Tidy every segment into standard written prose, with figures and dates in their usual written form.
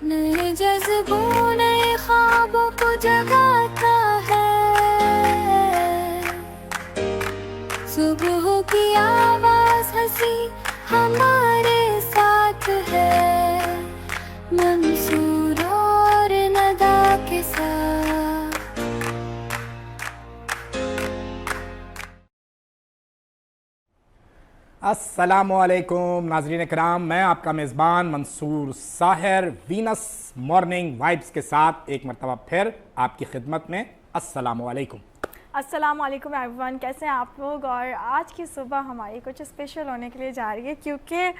नए जज्बों नए ख्वाबों को जगाता है। सुबह की आवाज हंसी हमारे साथ है, मंसूर और नदा के साथ। अस्सलामुअलैकुम नाज़रीन कराम, मैं आपका मेज़बान Mansoor Sahir Venus Morning Vibes के साथ एक मरतबा फिर आपकी खिदमत में। अस्सलामुअलैकुम। अस्सलामुअलैकुम एवरीवन, कैसे हैं आप लोग। और आज की सुबह हमारी कुछ स्पेशल होने के लिए जा रही है, क्योंकि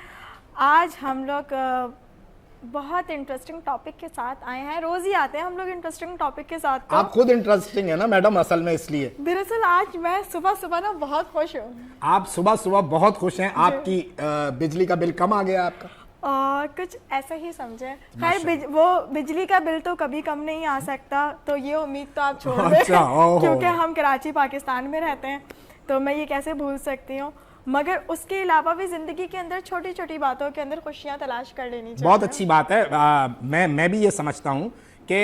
आज हम लोग बहुत इंटरेस्टिंग टॉपिक के साथ आए हैं। रोज़ ही आते हैं हम लोग इंटरेस्टिंग टॉपिक के साथ। तो आप खुद इंटरेस्टिंग है ना मैडम, असल में इसलिए। दरअसल आज मैं सुबह सुबह ना बहुत खुश हूँ। आप सुबह सुबह बहुत खुश हैं। आपकी बिजली का बिल कम आ गया आपका? कुछ ऐसा ही समझे। खैर वो बिजली का बिल तो कभी कम नहीं आ सकता, तो ये उम्मीद तो आप छोड़ दें। अच्छा, क्योंकि हम कराची पाकिस्तान में रहते हैं, तो मैं ये कैसे भूल सकती हूँ। मगर उसके अलावा भी जिंदगी के अंदर छोटी छोटी बातों के अंदर खुशियाँ तलाश कर लेनी चाहिए। बहुत अच्छी बात है। मैं भी ये समझता हूँ कि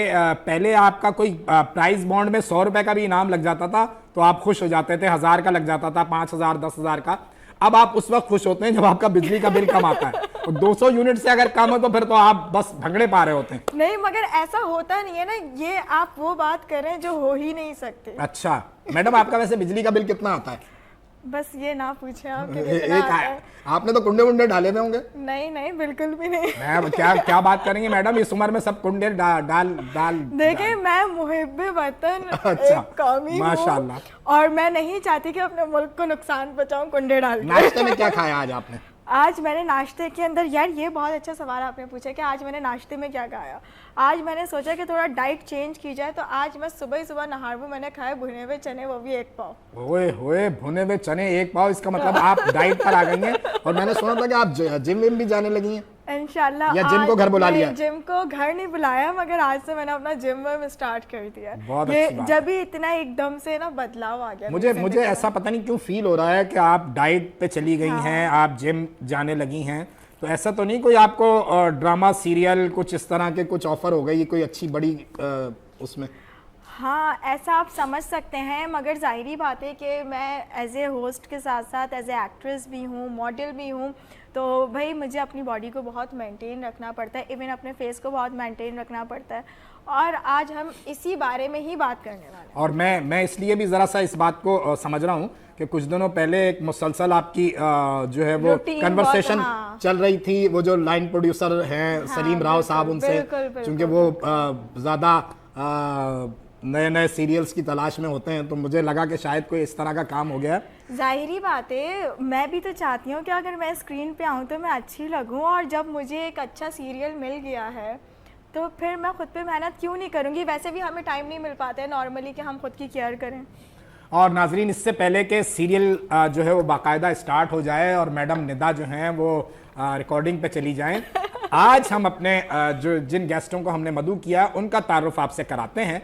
पहले आपका कोई प्राइस बॉन्ड में 100 रुपए का भी इनाम लग जाता था तो आप खुश हो जाते थे, 1000 का लग जाता था, 5000, 10,000 का। अब आप उस वक्त खुश होते हैं जब आपका बिजली का बिल कम आता है। तो 200 यूनिट से अगर कम हो तो फिर तो आप बस भंगड़े पा रहे होते हैं। नहीं, मगर ऐसा होता नहीं है ना, ये आप वो बात करें जो हो ही नहीं सकती। अच्छा मैडम, आपका वैसे बिजली का बिल कितना आता है? बस ये ना पूछे आप कि एक कितना आता है। आपने तो कुंडे वुंडे डाले हुए होंगे। नहीं नहीं, बिल्कुल भी नहीं। मैं क्या बात करेंगे मैडम, इस उम्र में सब कुंडे डाल देखिए, मैं मुहिब्बे वतन अच्छा, एक कौमी हूँ, माशाल्लाह। और मैं नहीं चाहती कि अपने मुल्क को नुकसान पहुंचाऊं कुंडे डाल के। नाश्ते में क्या खाया आज आपने? आज मैंने नाश्ते के अंदर, यार ये बहुत अच्छा सवाल आपने पूछा कि आज मैंने नाश्ते में क्या खाया। आज मैंने सोचा कि थोड़ा डाइट चेंज की जाए, तो आज मैं सुबह ही सुबह नहार में मैंने खाए भुने हुए चने, वो भी 1 पाव। ओए होए, भुने हुए चने 1 पाव, इसका मतलब आप डाइट पर आ गई हैं। और मैंने सुना था कि आप जिम विम भी जाने लगी हैं। इंशाल्लाह। या जिम को घर बुला लिया? जिम को घर नहीं बुलाया, मगर आज से मैंने अपना जिम में स्टार्ट कर दिया। बहुत ये अच्छी बात जब भी इतना एकदम से ना बदलाव आ गया मुझे ऐसा पता नहीं क्यों फील हो रहा है कि आप डाइट पे चली गई हैं, आप जिम जाने लगी हैं। तो ऐसा तो नहीं कोई आपको ड्रामा सीरियल कुछ इस तरह के कुछ ऑफर हो गई कोई अच्छी बड़ी उसमें? हाँ, ऐसा आप समझ सकते हैं, मगर जाहिर बात है कि मैं एज ए होस्ट के साथ साथ एज ए एक्ट्रेस भी हूँ, मॉडल भी हूँ। तो भाई मुझे अपनी बॉडी को बहुत मेंटेन रखना पड़ता है, इवन अपने फेस को बहुत मेंटेन रखना पड़ता है। और आज हम इसी बारे में ही बात करने वाले हैं। और मैं इसलिए भी ज़रा सा इस बात को समझ रहा हूँ कि कुछ दिनों पहले एक मुसलसल आपकी जो है वो कन्वर्सेशन चल रही थी, वो जो लाइन प्रोड्यूसर हैं सलीम राव साहब, उनसे, क्योंकि वो ज़्यादा नए नए सीरियल्स की तलाश में होते हैं, तो मुझे लगा कि शायद कोई इस तरह का काम हो गया। जाहिर बात है, मैं भी तो चाहती हूँ कि अगर मैं स्क्रीन पे आऊँ तो मैं अच्छी लगूँ, और जब मुझे एक अच्छा सीरियल मिल गया है तो फिर मैं खुद पे मेहनत क्यों नहीं करूँगी। वैसे भी हमें टाइम नहीं मिल पाता है नॉर्मली कि हम खुद की केयर करें। और नाजरीन, इससे पहले कि सीरियल जो है वो बाकायदा स्टार्ट हो जाए और मैडम निदा जो हैं वो रिकॉर्डिंग पे चली जाएं, आज हम अपने जिन गेस्टों को हमने मदऊ किया उनका तारुफ आपसे कराते हैं।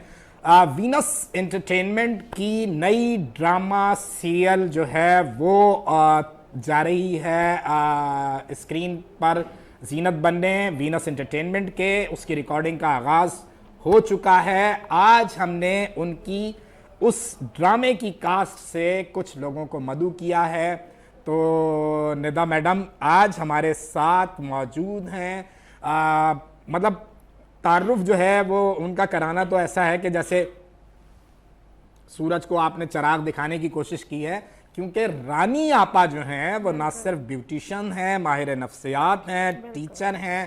वीनस एंटरटेनमेंट की नई ड्रामा सीरियल जो है वो जा रही है स्क्रीन पर जीनत बनने। वीनस एंटरटेनमेंट के उसकी रिकॉर्डिंग का आगाज़ हो चुका है। आज हमने उनकी उस ड्रामे की कास्ट से कुछ लोगों को मदऊ किया है। तो निदा मैडम आज हमारे साथ मौजूद हैं। मतलब तारुफ जो है वो उनका कराना तो ऐसा है कि जैसे सूरज को आपने चराग दिखाने की कोशिश की है, क्योंकि रानी आपा जो हैं वो ना सिर्फ ब्यूटिशियन हैं, माहिर नफ्सियात हैं, टीचर हैं,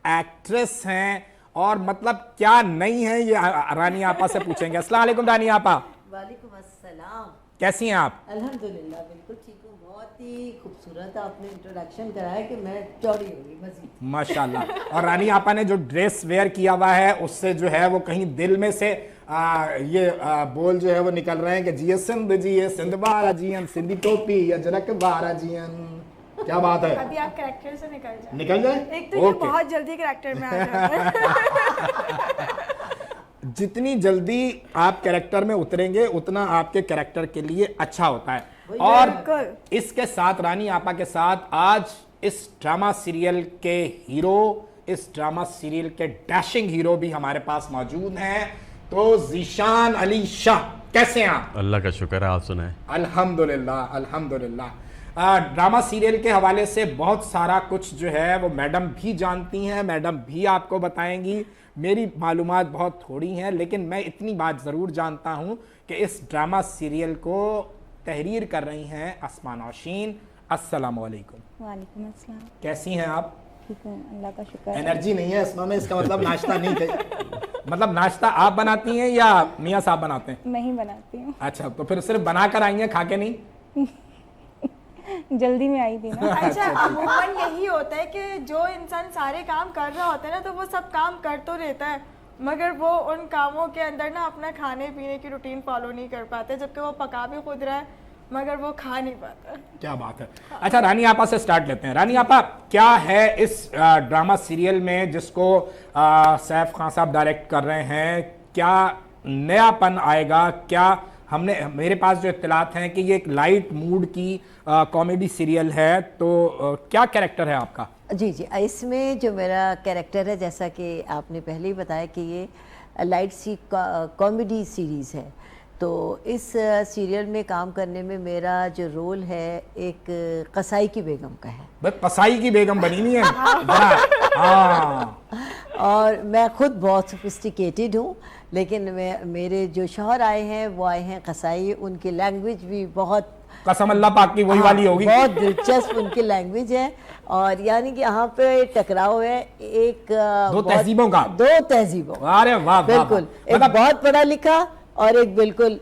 एक्ट्रेस हैं, और मतलब क्या नहीं है ये रानी आपा से पूछेंगे। अस्सलाम वालेकुम रानी आपा। वालेकुम अस्सलाम। कैसी हैं आप? अल्हम्दुलिल्लाह बिल्कुल ठीक हूँ। बहुत ही खूबसूरत आपने इंट्रोडक्शन कराया कि मैं चौड़ी हो गई मज़ीद। माशाल्लाह। और रानी आपा ने जो ड्रेस वेयर किया हुआ है उससे जो है वो कहीं दिल में से बोल जो है वो निकल रहे हैं कि जिए सिंध बारा जियन, सिंधी टोपी अजरक बारा जियन। क्या बात है। अभी आप कैरेक्टर से निकल जाए। एक तो ये बहुत जल्दी कैरेक्टर में आ जाता है। जितनी जल्दी आप कैरेक्टर में उतरेंगे उतना आपके कैरेक्टर के लिए अच्छा होता है। और इसके साथ रानी आपा के साथ आज इस ड्रामा सीरियल के हीरो, इस ड्रामा सीरियल के डैशिंग हीरो भी हमारे पास मौजूद हैं। तो ज़ीशान अली शाह, कैसे हैं आप? अल्लाह का शुक्र है, आप सुनाएं। अल्हम्दुलिल्लाह अल्हम्दुलिल्लाह। ड्रामा सीरियल के हवाले से बहुत सारा कुछ जो है वो मैडम भी जानती हैं, मैडम भी आपको बताएंगी। मेरी मालूमात बहुत थोड़ी हैं, लेकिन मैं इतनी बात ज़रूर जानता हूँ कि इस ड्रामा सीरियल को तहरीर कर रही हैं अस्मा नौशीन। अस्सलाम वालेकुम। वालेकुम अस्सलाम। कैसी हैं आप? ठीक है, अल्लाह का शुक्र है। एनर्जी नहीं है अस्मा में, इसका मतलब नाश्ता नहीं मतलब नाश्ता आप बनाती हैं या मियाँ साहब बनाते हैं? मैं ही बनाती हूँ। अच्छा, तो फिर सिर्फ बना कर आई हैं, खा के नहीं? जल्दी में आई थी ना। अच्छा, अमूमन यही होता है कि जो इंसान सारे काम कर रहा होता है ना, तो वो सब काम कर तो रहता है, मगर वो उन कामों के अंदर ना अपना खाने पीने की रूटीन फॉलो नहीं कर पाते, जबकि वो पका भी खुद रहा है मगर वो खा नहीं पाता। क्या बात है। अच्छा, रानी आपा से स्टार्ट लेते हैं। रानी आपा, क्या है इस ड्रामा सीरियल में जिसको सैफ खान साहब डायरेक्ट कर रहे हैं, क्या नयापन आएगा? क्या हमने, मेरे पास जो इत्तलात हैं कि ये एक लाइट मूड की कॉमेडी सीरियल है, तो क्या कैरेक्टर है आपका? जी जी, इसमें जो मेरा कैरेक्टर है, जैसा कि आपने पहले ही बताया कि ये लाइट सी कॉमेडी सीरीज़ है, तो इस सीरियल में काम करने में मेरा जो रोल है एक कसाई की बेगम का है। बस कसाई की बेगम बनी नहीं है? हाँ। और मैं खुद बहुत सोफिस्टिकेटेड हूँ, लेकिन मेरे जो शौहर आए हैं वो आए हैं कसाई। उनकी लैंग्वेज भी बहुत, कसम अल्लाह पाक की वही वाली होगी। बहुत दिलचस्प उनकी लैंग्वेज है। और यानी कि यहाँ पे टकराव है एक दो तहजीबों का। दो तहजीबों। अरे वाह, बिल्कुल, एक मतलब बहुत पढ़ा लिखा और एक बिल्कुल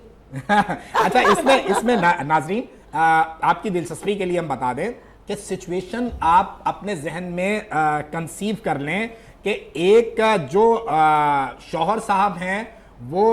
अच्छा, इसमें नाजरीन, आपकी दिलचस्पी के लिए हम बता दें कि सिचुएशन आप अपने जहन में कंसीव कर लें कि एक जो शौहर साहब हैं वो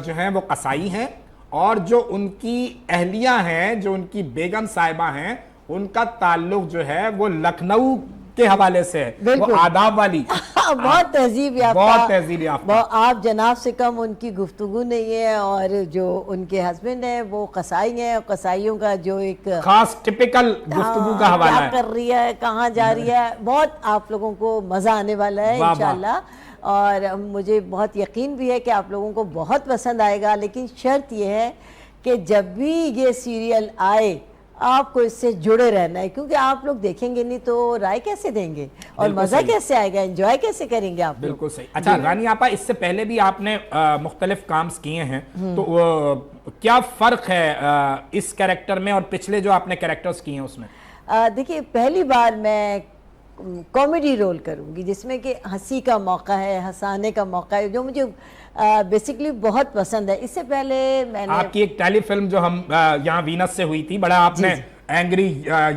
जो हैं वो कसाई हैं, और जो उनकी अहलिया हैं, जो उनकी बेगम साहिबा हैं, उनका ताल्लुक जो है वो लखनऊ के हवाले से है, वो आदाब वाली। बहुत तहजीब याफ्ता, बहुत तहजीब याफ्ता। आप जनाब से कम उनकी गुफ्तगू नहीं है। और जो उनके हस्बैंड है वो कसाई हैं, और कसाईयों का जो एक खास टिपिकल गुफ्तगू का हवाला क्या है, कर रही है, कहाँ जा रही है, बहुत आप लोगों को मज़ा आने वाला है इंशाल्लाह। और मुझे बहुत यकीन भी है कि आप लोगों को बहुत पसंद आएगा। लेकिन शर्त यह है कि जब भी ये सीरियल आए आपको इससे जुड़े रहना है, क्योंकि आप लोग देखेंगे नहीं तो राय कैसे देंगे और मज़ा कैसे आएगा, एंजॉय कैसे करेंगे आप? बिल्कुल सही। अच्छा रानी आपा, इससे पहले भी आपने मुख्तलिफ काम किए हैं, तो क्या फ़र्क है इस कैरेक्टर में और पिछले जो आपने कैरेक्टर्स किए हैं उसमें? देखिए, पहली बार मैं कॉमेडी रोल करूंगी जिसमें कि हंसी का मौका है, हंसाने का मौका है, जो मुझे बेसिकली बहुत पसंद है। इससे पहले मैंने आपकी एक टेलीफिल्म जो हम यहाँ वीनस से हुई थी, बड़ा आपने एंग्री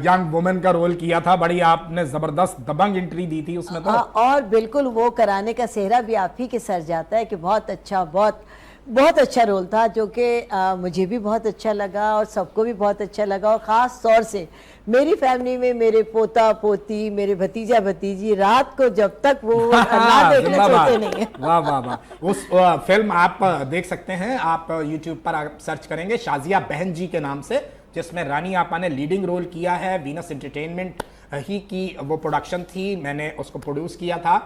यंग वुमेन का रोल किया था, बड़ी आपने जबरदस्त दबंग एंट्री दी थी उसमें। तो और बिल्कुल वो कराने का सेहरा भी आप ही के सर जाता है कि बहुत अच्छा, बहुत अच्छा रोल था, जो कि मुझे भी बहुत अच्छा लगा और सबको भी बहुत अच्छा लगा। और ख़ास तौर से मेरी फैमिली में मेरे पोता पोती, मेरे भतीजा भतीजी रात को जब तक वो ना देख ले सोते नहीं है। वाह वाह वाह। उस फिल्म आप देख सकते हैं, आप यूट्यूब पर आप सर्च करेंगे शाजिया बहन जी के नाम से, जिसमें रानी आपा ने लीडिंग रोल किया है। वीनस एंटरटेनमेंट ही की वो प्रोडक्शन थी, मैंने उसको प्रोड्यूस किया था,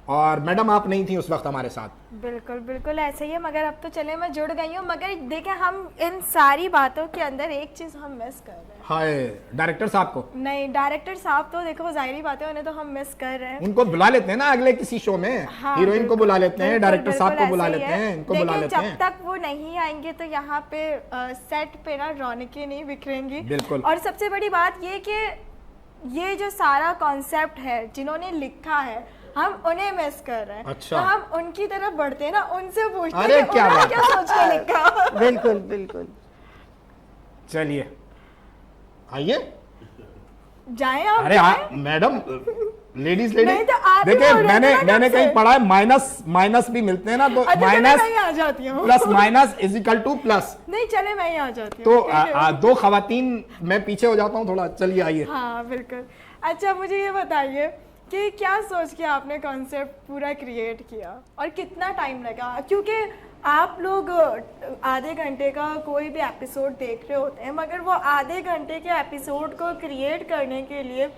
और मैडम आप नहीं थी उस वक्त हमारे साथ। बिल्कुल बिल्कुल ऐसे ही है, मगर अब तो चले मैं जुड़ गई हूँ। मगर देखें, हम इन सारी बातों के अंदर एक चीज़ हम मिस कर रहे हैं। हाय, डायरेक्टर साहब को नहीं, डायरेक्टर साहब तो देखो जाहिर बात है, उन्हें तो हम मिस कर रहे हैं। उनको बुला लेते हैं ना अगले किसी शो में। हाँ, हीरोइन को बुला लेते हैं, डायरेक्टर साहब को बिल्कुल बुला ऐसे ही लेते है। हैं, इनको बुला लेते हैं। जब तक वो नहीं आएंगे तो यहाँ पे सेट पे ना रौनकें नहीं बिखरेंगी। बिल्कुल। और सबसे बड़ी बात ये कि ये जो सारा कॉन्सेप्ट है, जिन्होंने लिखा है, हम उन्हें मिस कर रहे हैं। अच्छा। तो हम उनकी तरफ बढ़ते हैं ना, उनसे पूछते अरे हैं कि क्या उन्होंने बात क्या सोच के लिखा। बिल्कुल बिल्कुल। चलिए आइए। जाएं आप? अरे मैडम, लेडीज नहीं तो आप ही देखिए, बोल रहे थे ना मैंने कब से। कहीं पढ़ा है माइनस भी मिलते हैं ना, तो अच्छा, माइनस मैं ही आ जाती हूँ। Plus minus is equal two plus. नहीं, चले मैं ही आ जाती हूँ। तो ठीक है? दो खवातीन, मैं पीछे हो जाता हूँ थोड़ा। चलिए आइए। हाँ बिल्कुल। अच्छा, मुझे ये बताइए कि क्या सोच के आपने कॉन्सेप्ट पूरा क्रिएट किया और कितना टाइम लगा? क्योंकि आप लोग आधे घंटे का कोई भी एपिसोड देख रहे होते हैं, मगर वो आधे घंटे के एपिसोड को क्रिएट करने के लिए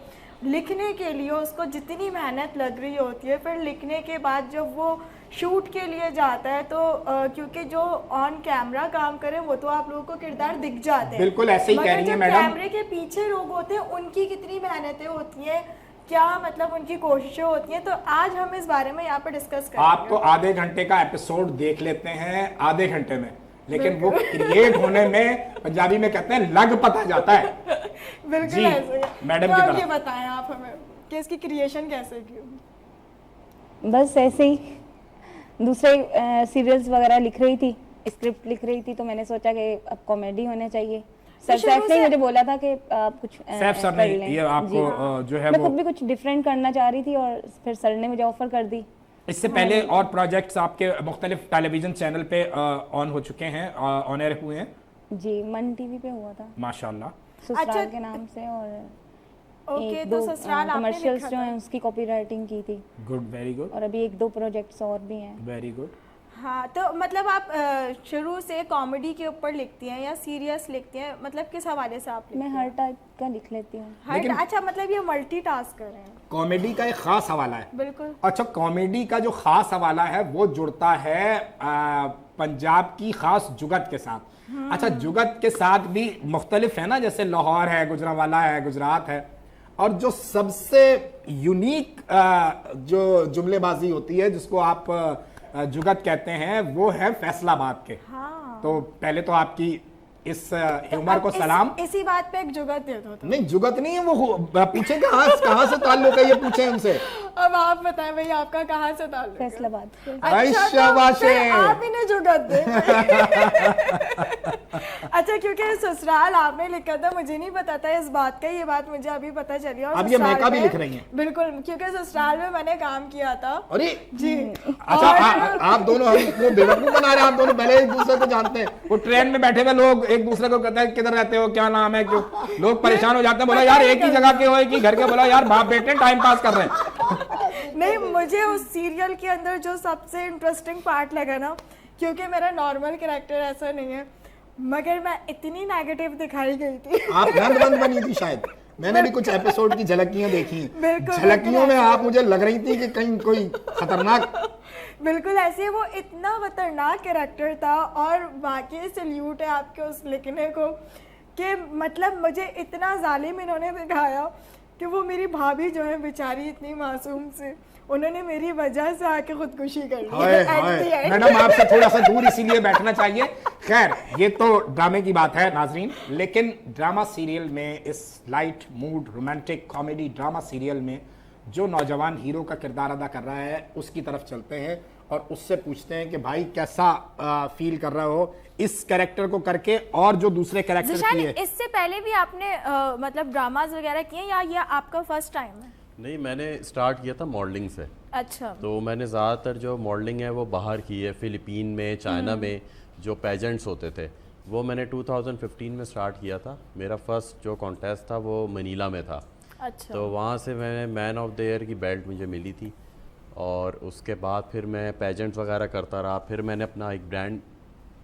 लिखने के लिए उसको जितनी मेहनत लग रही होती है, फिर लिखने के बाद जब वो शूट के लिए जाता है तो क्योंकि जो ऑन कैमरा काम करें वो तो आप लोगों को किरदार दिख जाते हैं, बिल्कुल ऐसे ही कह रही हैं मैडम। कैमरे के पीछे लोग होते हैं उनकी कितनी मेहनतें होती हैं, क्या मतलब उनकी कोशिशें होती हैं, तो आज हम इस बारे में यहाँ पर डिस्कस करेंगे। आप तो आधे घंटे का एपिसोड देख लेते हैं आधे घंटे में, लेकिन वो क्रिएट होने में पंजाबी में कहते हैं लग पता जाता है। बिल्कुल जी, ऐसे ही। मैडम तो की अब तरफ। ये बताएं आप हमें कि इसकी क्रिएशन कैसे की? बस ऐसे ही दूसरे सीरियल्स वगैरह लिख रही थी, स्क्रिप्ट लिख रही थी, तो मैंने सोचा कि अब कॉमेडी होना चाहिए। सर शुरू सैफ ने से- मुझे बोला था कि आप कुछ सैफ सर कर ने लें। ये आपको जो है मैं वो खुद भी कुछ डिफरेंट करना चाह रही थी और फिर सर ने मुझे ऑफर कर दी। इससे पहले और प्रोजेक्ट्स आपके मुख्तलिफ टेलीविजन चैनल पे ऑन हो चुके हैं, ऑन एयर हुए हैं जी, मन टीवी पे हुआ था माशाल्लाह। ससुराल अच्छा। के नाम से, और ओके, एक तो दो ससुराल आपने कमर्शियल्स लिखा जो था। हैं उसकी कॉपी राइटिंग की थी, गुड, वेरी गुड, और अभी एक दो प्रोजेक्ट्स और भी हैं। Very good. हाँ, तो मतलब आप शुरू से कॉमेडी के ऊपर लिखती हैं या सीरियस लिखती हैं, मतलब किस हवाले से आप लिखती मैं हैं? हर टाइप का लिख लेती हूँ। अच्छा, मतलब ये मल्टीटास्कर हैं। कॉमेडी का एक खास हवाला है। बिल्कुल। अच्छा, कॉमेडी का जो खास हवाला है वो जुड़ता है पंजाब की खास जुगत के साथ। अच्छा, जुगत के साथ भी मुख्तलिफ है ना, जैसे लाहौर है, गुजरांवाला है, गुजरात है, और जो सबसे यूनिक जो जुमलेबाजी होती है जिसको आप जुगत कहते हैं वो है फैसलाबाद के। हाँ। तो पहले तो आपकी इस ह्यूमर को अब सलाम। इसी बात पे एक जुगत दे दो तो। नहीं, जुगत नहीं है वो, पूछे कहाँ से ताल्लुक है, ये पूछे उनसे। अब आप बताएं भाई, आपका कहाँ से ताल्लुक है? फैसलाबाद से। अच्छा, तो शाबाश फिर है। आप इन्हें जुगत दे। अच्छा, क्योंकि ससुराल आपने लिखा था, मुझे नहीं पता था इस बात का, ये बात मुझे अभी पता चली। और अब ये ससुराल मैका भी में- लिख रही हैं। बिल्कुल, क्योंकि ससुराल में मैंने काम किया था। अरे जी। अच्छा, आप दोनों हमको बेवकूफ बना रहे हैं। आप दोनों पहले एक दूसरे को जानते हैं। वो ट्रेन में बैठे हुए लोग एक दूसरे को कहते हैं किधर रहते हो, क्या नाम है, क्यों, लोग परेशान हो जाते हैं। बोला यार एक ही जगह के हो, एक ही घर के, बोला यार बाप बेटे टाइम पास कर रहे हैं। नहीं, मुझे उस सीरियल के अंदर जो सबसे इंटरेस्टिंग पार्ट लगा ना, क्योंकि मेरा नॉर्मल कैरेक्टर ऐसा नहीं है, मगर मैं इतनी नेगेटिव दिखाई गई थी। आप नंदबंद बनी थी शायद, मैंने भी कुछ एपिसोड की झलकियां देखी। बिल्कुल, झलकियों में बिल्कुल आप मुझे लग रही थी कि कहीं कोई खतरनाक। बिल्कुल ऐसे, वो इतना खतरनाक कैरेक्टर था, और वाकई सल्यूट है आपके उस लिखने को कि मतलब मुझे इतना जालिम इन्होंने दिखाया कि वो मेरी भाभी जो है बेचारी इतनी मासूम से, उन्होंने मेरी वजह से आके खुदकुशी कर ली। हाय At the hi, end। Madam आपसे थोड़ा सा दूर इसीलिए बैठना चाहिए। खैर, ये तो ड्रामे की बात है नाजरीन, लेकिन ड्रामा सीरियल में, इस light mood romantic comedy drama serial में जो नौजवान हीरो का किरदार अदा कर रहा है उसकी तरफ चलते हैं और उससे पूछते हैं कि भाई कैसा फील कर रहे हो इस कैरेक्टर को करके, और जो दूसरे कैरेक्टर ज़िशान, किए। इससे पहले भी आपने मतलब ड्रामाज वगैरह किए या ये आपका फर्स्ट टाइम है? नहीं, मैंने स्टार्ट किया था मॉडलिंग से। अच्छा। तो मैंने ज़्यादातर जो मॉडलिंग है वो बाहर की है, फ़िलिपीन में, चाइना में जो पेजेंट्स होते थे वो मैंने 2015 में स्टार्ट किया था। मेरा फर्स्ट जो कॉन्टेस्ट था वो मनीला में था। अच्छा। तो वहाँ से मैंने मैन ऑफ द ईयर की बेल्ट मुझे मिली थी, और उसके बाद फिर मैं पेजेंट्स वगैरह करता रहा। फिर मैंने अपना एक ब्रांड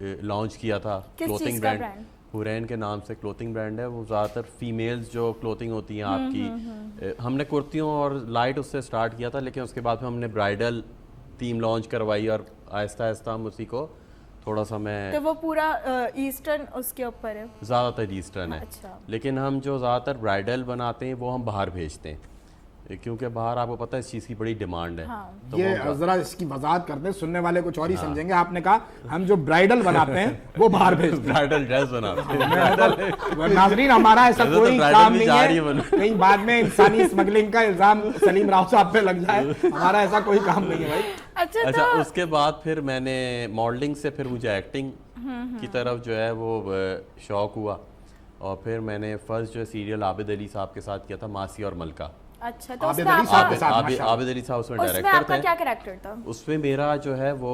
लॉन्च किया था, किस क्लोथिंग चीज़ का ब्रांड, ब्रांड? हुरैन के नाम से क्लोथिंग ब्रांड है। वो ज़्यादातर फीमेल्स जो क्लोथिंग होती हैं आपकी, हमने कुर्तियों और लाइट उससे स्टार्ट किया था, लेकिन उसके बाद फिर हमने ब्राइडल थीम लॉन्च करवाई, और आहिस्ता आहिस्ता हम उसी को थोड़ा सा मैं तो वो पूरा ईस्टर्न उसके ऊपर है? ज़्यादातर ईस्टर्न है। अच्छा। लेकिन हम जो ज़्यादातर ब्राइडल बनाते हैं वो हम बाहर भेजते हैं, क्योंकि बाहर आपको पता है इस चीज़ की बड़ी डिमांड है। हाँ। तो ये वो जरा इसकी वजाहत करते हैं, सुनने वाले कुछ और ही समझेंगे। आपने कहा हम जो ब्राइडल बनाते हैं वो बाहर भेजते हैं। ब्राइडल ड्रेस बनाते हैं। नाजरीन, हमारा ऐसा वैसे तो कोई ब्राइडल काम भी नहीं जा रही है है बन। कहीं बाद में इंसानी स्मगलिंग का इल्जाम सलीम राव साहब पे लग जाए। हमारा ऐसा कोई काम नहीं है भाई। अच्छा, अच्छा, तो उसके बाद फिर मैंने मॉडलिंग से फिर मुझे एक्टिंग की तरफ जो है वो शौक हुआ, और फिर मैंने फर्स्ट जो सीरियल आबिद अली साहब के साथ किया था, मासी और मलका। अच्छा, तो आबिद उसमें अली साहब के आपका साथ माशाअल्लाह। आबिद अली साहब उसमें उसमें डायरेक्टर आपका थे। क्या कैरेक्टर था? उसमें मेरा जो है वो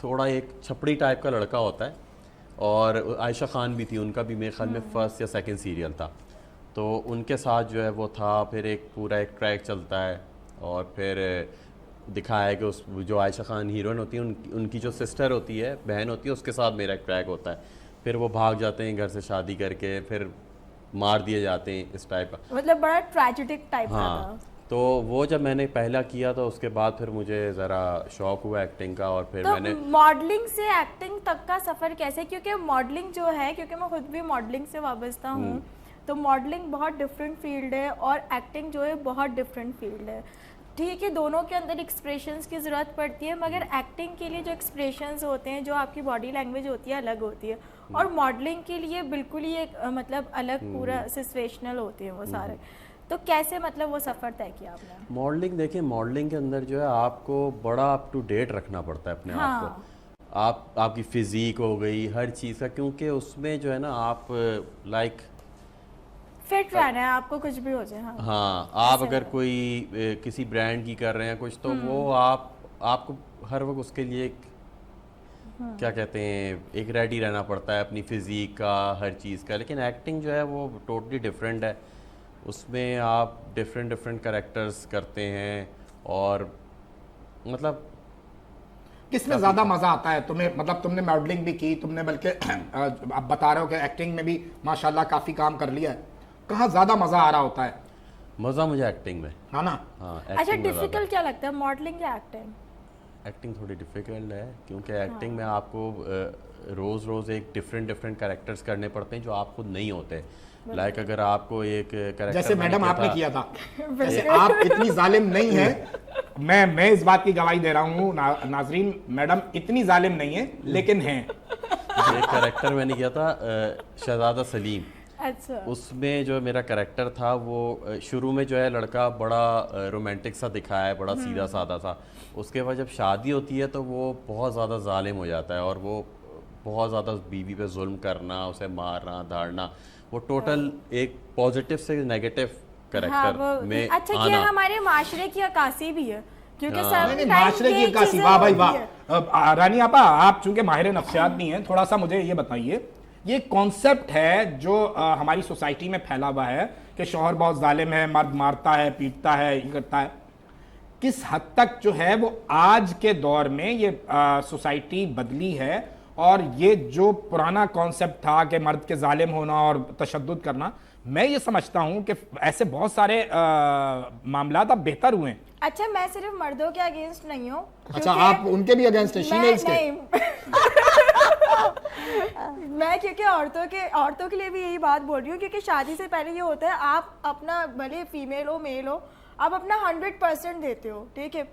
थोड़ा एक छपड़ी टाइप का लड़का होता है, और आयशा खान भी थी, उनका भी मेरे ख्याल में फर्स्ट या सेकंड सीरियल था। तो उनके साथ जो है वो था, फिर एक पूरा एक ट्रैक चलता है, और फिर दिखाया है कि उस जो आयशा खान हीरोइन होती है उनकी जो सिस्टर होती है, बहन होती है, उसके साथ मेरा एक ट्रैक होता है। फिर वो भाग जाते हैं घर से शादी करके, फिर मार दिए जाते हैं, इस टाइप का। मतलब बड़ा ट्रेजिडिक टाइप का हाँ, था। तो वो जब मैंने पहला किया तो उसके बाद फिर मुझे ज़रा शौक हुआ एक्टिंग का, और फिर तो मैंने मॉडलिंग से एक्टिंग तक का सफर कैसे, क्योंकि मॉडलिंग जो है, क्योंकि मैं खुद भी मॉडलिंग से वाबस्ता हूँ, तो मॉडलिंग बहुत डिफरेंट फील्ड है और एक्टिंग जो है बहुत डिफरेंट फील्ड है। ठीक है, दोनों के अंदर एक्सप्रेशंस की ज़रूरत पड़ती है, मगर एक्टिंग के लिए जो एक्सप्रेशंस होते हैं, जो आपकी बॉडी लैंग्वेज होती है, अलग होती है, और मॉडलिंग के लिए बिल्कुल ही एक मतलब अलग पूरा सिचुएशनल होते हैं वो सारे। तो कैसे मतलब वो सफ़र तय किया आपने? मॉडलिंग, देखिए मॉडलिंग के अंदर जो है आपको बड़ा अप टू डेट रखना पड़ता है अपने आप को। आपकी फिजिक हो गई, हर चीज़ का, क्योंकि उसमें जो है ना आप लाइक फिट रहना है आपको, कुछ भी हो जाए। हाँ, आप अगर कोई किसी ब्रांड की कर रहे हैं कुछ, तो वो आपको हर वक्त उसके लिए क्या कहते हैं, एक रेडी रहना पड़ता है अपनी फिजिक का, हर चीज़ का। लेकिन एक्टिंग जो है वो टोटली डिफरेंट है, उसमें आप डिफरेंट कैरेक्टर्स करते हैं, और मतलब किसमें ज़्यादा मज़ा आता है तुम्हें? मतलब तुमने मॉडलिंग भी की, तुमने बल्कि आप बता रहे हो कि एक्टिंग में भी माशाल्लाह काफ़ी काम कर लिया है, कहाँ ज़्यादा मज़ा आ रहा होता है? मज़ा मुझे एक्टिंग में, है ना? हाँ। अच्छा, acting में ज़्यादा। डिफिकल्ट क्या लगता है, मॉडलिंग या एक्टिंग? एक्टिंग थोड़ी डिफ़िकल्ट है, क्योंकि एक्टिंग में आपको रोज़ एक डिफरेंट कैरेक्टर्स करने पड़ते हैं जो आप खुद नहीं होते। लाइक अगर आपको एक कैरेक्टर, जैसे मैडम आपने किया था, जैसे आप इतनी जालिम नहीं है, मैं इस बात की गवाही दे रहा हूँ नाजरीन, मैडम इतनी जालिम नहीं है लेकिन हैं। एक कैरेक्टर मैंने किया था शहजादा सलीम। अच्छा। उसमें जो मेरा कैरेक्टर था वो शुरू में जो है लड़का बड़ा रोमांटिक सा दिखाया है, बड़ा सीधा साधा सा। उसके बाद जब शादी होती है तो वो बहुत ज़्यादा जालिम हो जाता है, और वो बहुत ज़्यादा बीवी पे जुल्म करना, उसे मारना धाड़ना, वो टोटल एक पॉजिटिव से नेगेटिव कैरेक्टर में अच्छा, आना। ये हमारे माशरे की अक्कासी भी है, क्योंकि हाँ। सब नहीं, माशरे की अक्कासी, वाह भाई वाह। रानी आपा, आप चूंकि माहिर नफ्सियात नहीं है, थोड़ा सा मुझे ये बताइए, ये कॉन्सेप्ट है जो हमारी सोसाइटी में फैला हुआ है कि शौहर बहुत जालिम है, मर्द मारता है, पीटता है, ये करता है, किस हद तक जो है वो आज के दौर में ये सोसाइटी बदली है, और ये जो पुराना कॉन्सेप्ट था कि मर्द के जालिम होना और तशद्दुद करना, मैं ये समझता हूँ कि ऐसे बहुत सारे मामलात अब बेहतर हुए हैं। अच्छा, मैं सिर्फ मर्दों के अगेंस्ट नहीं हूँ। अच्छा, आप उनके भी अगेंस्ट है, फीमेल्स के? मैं क्योंकि औरतों के लिए भी यही बात बोल रही हूँ, क्योंकि शादी से पहले ये होता है, आप अपना भले फीमेल हो मेल हो, आप अपना 100% देते हो, ठीक है,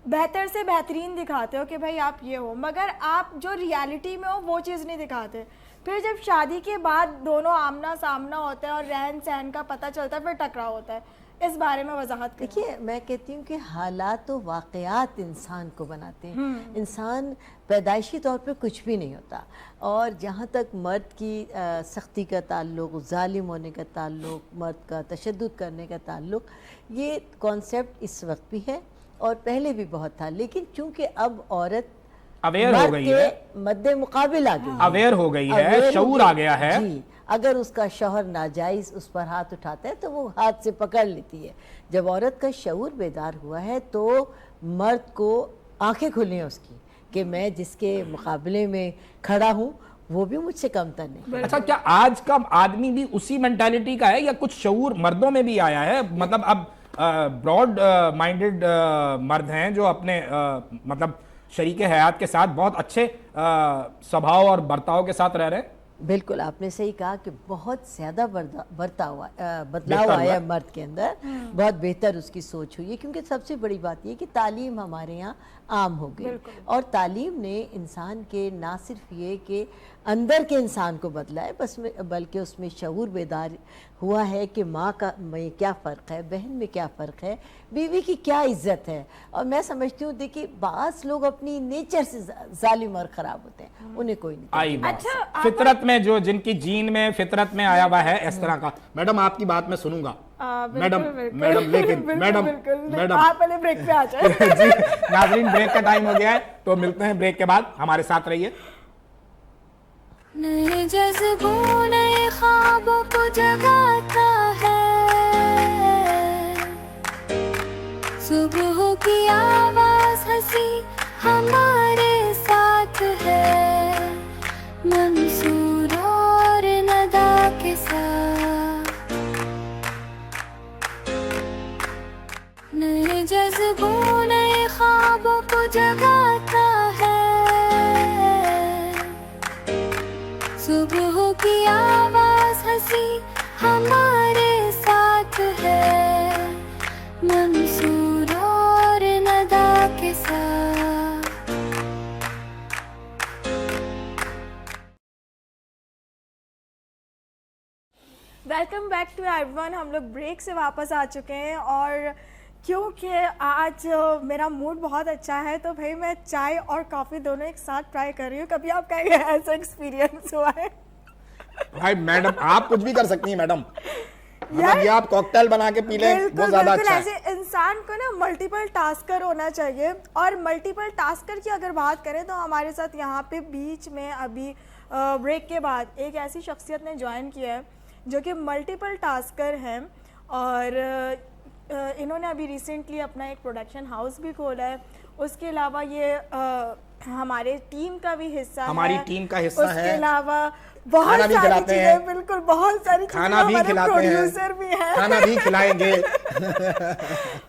बेहतर से बेहतरीन दिखाते हो कि भाई आप ये हो, मगर आप जो रियलिटी में हो वो चीज़ नहीं दिखाते। फिर जब शादी के बाद दोनों आमना सामना होता है और रहन सहन का पता चलता है, फिर टकराव होता है। इस बारे में वजाहत करें। देखिए, मैं कहती हूँ कि हालात और वाक़यात इंसान को बनाते हैं। इंसान पैदाइशी तौर पे कुछ भी नहीं होता, और जहाँ तक मर्द की सख्ती का ताल्लुक़, जालिम होने का ताल्लुक़, मर्द का तशद्दुद करने का ताल्लुक़, ये कॉन्सेप्ट इस वक्त भी है और पहले भी बहुत था, लेकिन चूंकि अब औरत अवेयर हो गई है, मद्दे मुकाबिल आ गई है, अवेयर हो गई है, शऊर आ गया है जी। अगर उसका शौहर नाजायज़ उस पर हाथ उठाता है तो वो हाथ से पकड़ लेती है। जब औरत का शऊर बेदार हुआ है तो मर्द को आंखें खुली हैं उसकी कि मैं जिसके मुकाबले में खड़ा हूँ वो भी मुझसे कमतर नहीं। अच्छा, क्या आज का आदमी भी उसी मेंटालिटी का है, या कुछ शऊर मर्दों में भी आया है? मतलब अब ब्रॉड माइंडेड मर्द हैं जो अपने मतलब शरीके हयात के साथ बहुत अच्छे स्वभाव और बर्ताव के साथ रह रहे हैं। बिल्कुल, आपने सही कहा कि बहुत ज़्यादा बदलाव आया है मर्द के अंदर, बहुत बेहतर उसकी सोच हुई है, क्योंकि सबसे बड़ी बात यह कि तालीम हमारे यहाँ आम हो गई, और तालीम ने इंसान के ना सिर्फ ये कि अंदर के इंसान को बदला है, बल्कि उसमें शऊर बेदार हुआ है कि माँ का में क्या फ़र्क है, बहन में क्या फ़र्क है, बीवी की क्या इज्जत है। और मैं समझती हूँ, देखिए बास लोग अपनी नेचर से जालिम और ख़राब होते हैं, उन्हें कोई नहीं। आई बात। अच्छा, फितरत में जो जिनकी जीन में फितरत में आया हुआ है इस तरह का। मैडम, आपकी बात मैं सुनूंगा। मैडम आप पहले ब्रेक पे आ जाए। जी नाज़रीन, ब्रेक का टाइम हो गया है, तो मिलते हैं ब्रेक के बाद, हमारे साथ रहिए। नए जज्बों नए ख्वाबों को जगाता है, सुबह की आवाज हंसी हमारे साथ है, मंसूर और नदा के साथ खुशबू नए ख्वाबों को जगाता है, सुबह की आवाज हंसी हमारे साथ है, मंसूर और नदा के साथ। Welcome back to everyone. हम लोग ब्रेक से वापस आ चुके हैं और क्योंकि आज मेरा मूड बहुत अच्छा है तो भाई मैं चाय और कॉफ़ी दोनों एक साथ ट्राई कर रही हूँ। कभी आपका ऐसा एक्सपीरियंस हुआ है? भाई मैडम आप कुछ भी कर सकती हैं मैडम, मतलब ये आप कॉकटेल बना के पी लें वो ज्यादा अच्छा है। ऐसे इंसान को ना मल्टीपल टास्कर होना चाहिए। और मल्टीपल टास्कर की अगर बात करें तो हमारे साथ यहाँ पे बीच में अभी ब्रेक के बाद एक ऐसी शख्सियत ने ज्वाइन किया है जो कि मल्टीपल टास्कर हैं और इन्होंने अभी रिसेंटली अपना एक प्रोडक्शन हाउस भी खोला है। उसके अलावा ये हमारे टीम का भी हिस्सा है, हमारी टीम का हिस्सा है। उसके अलावा बहुत सारी चीजें, बिल्कुल बहुत सारी खाना भी खिलाते प्रोड्यूसर भी है, खाना भी खिलाएंगे।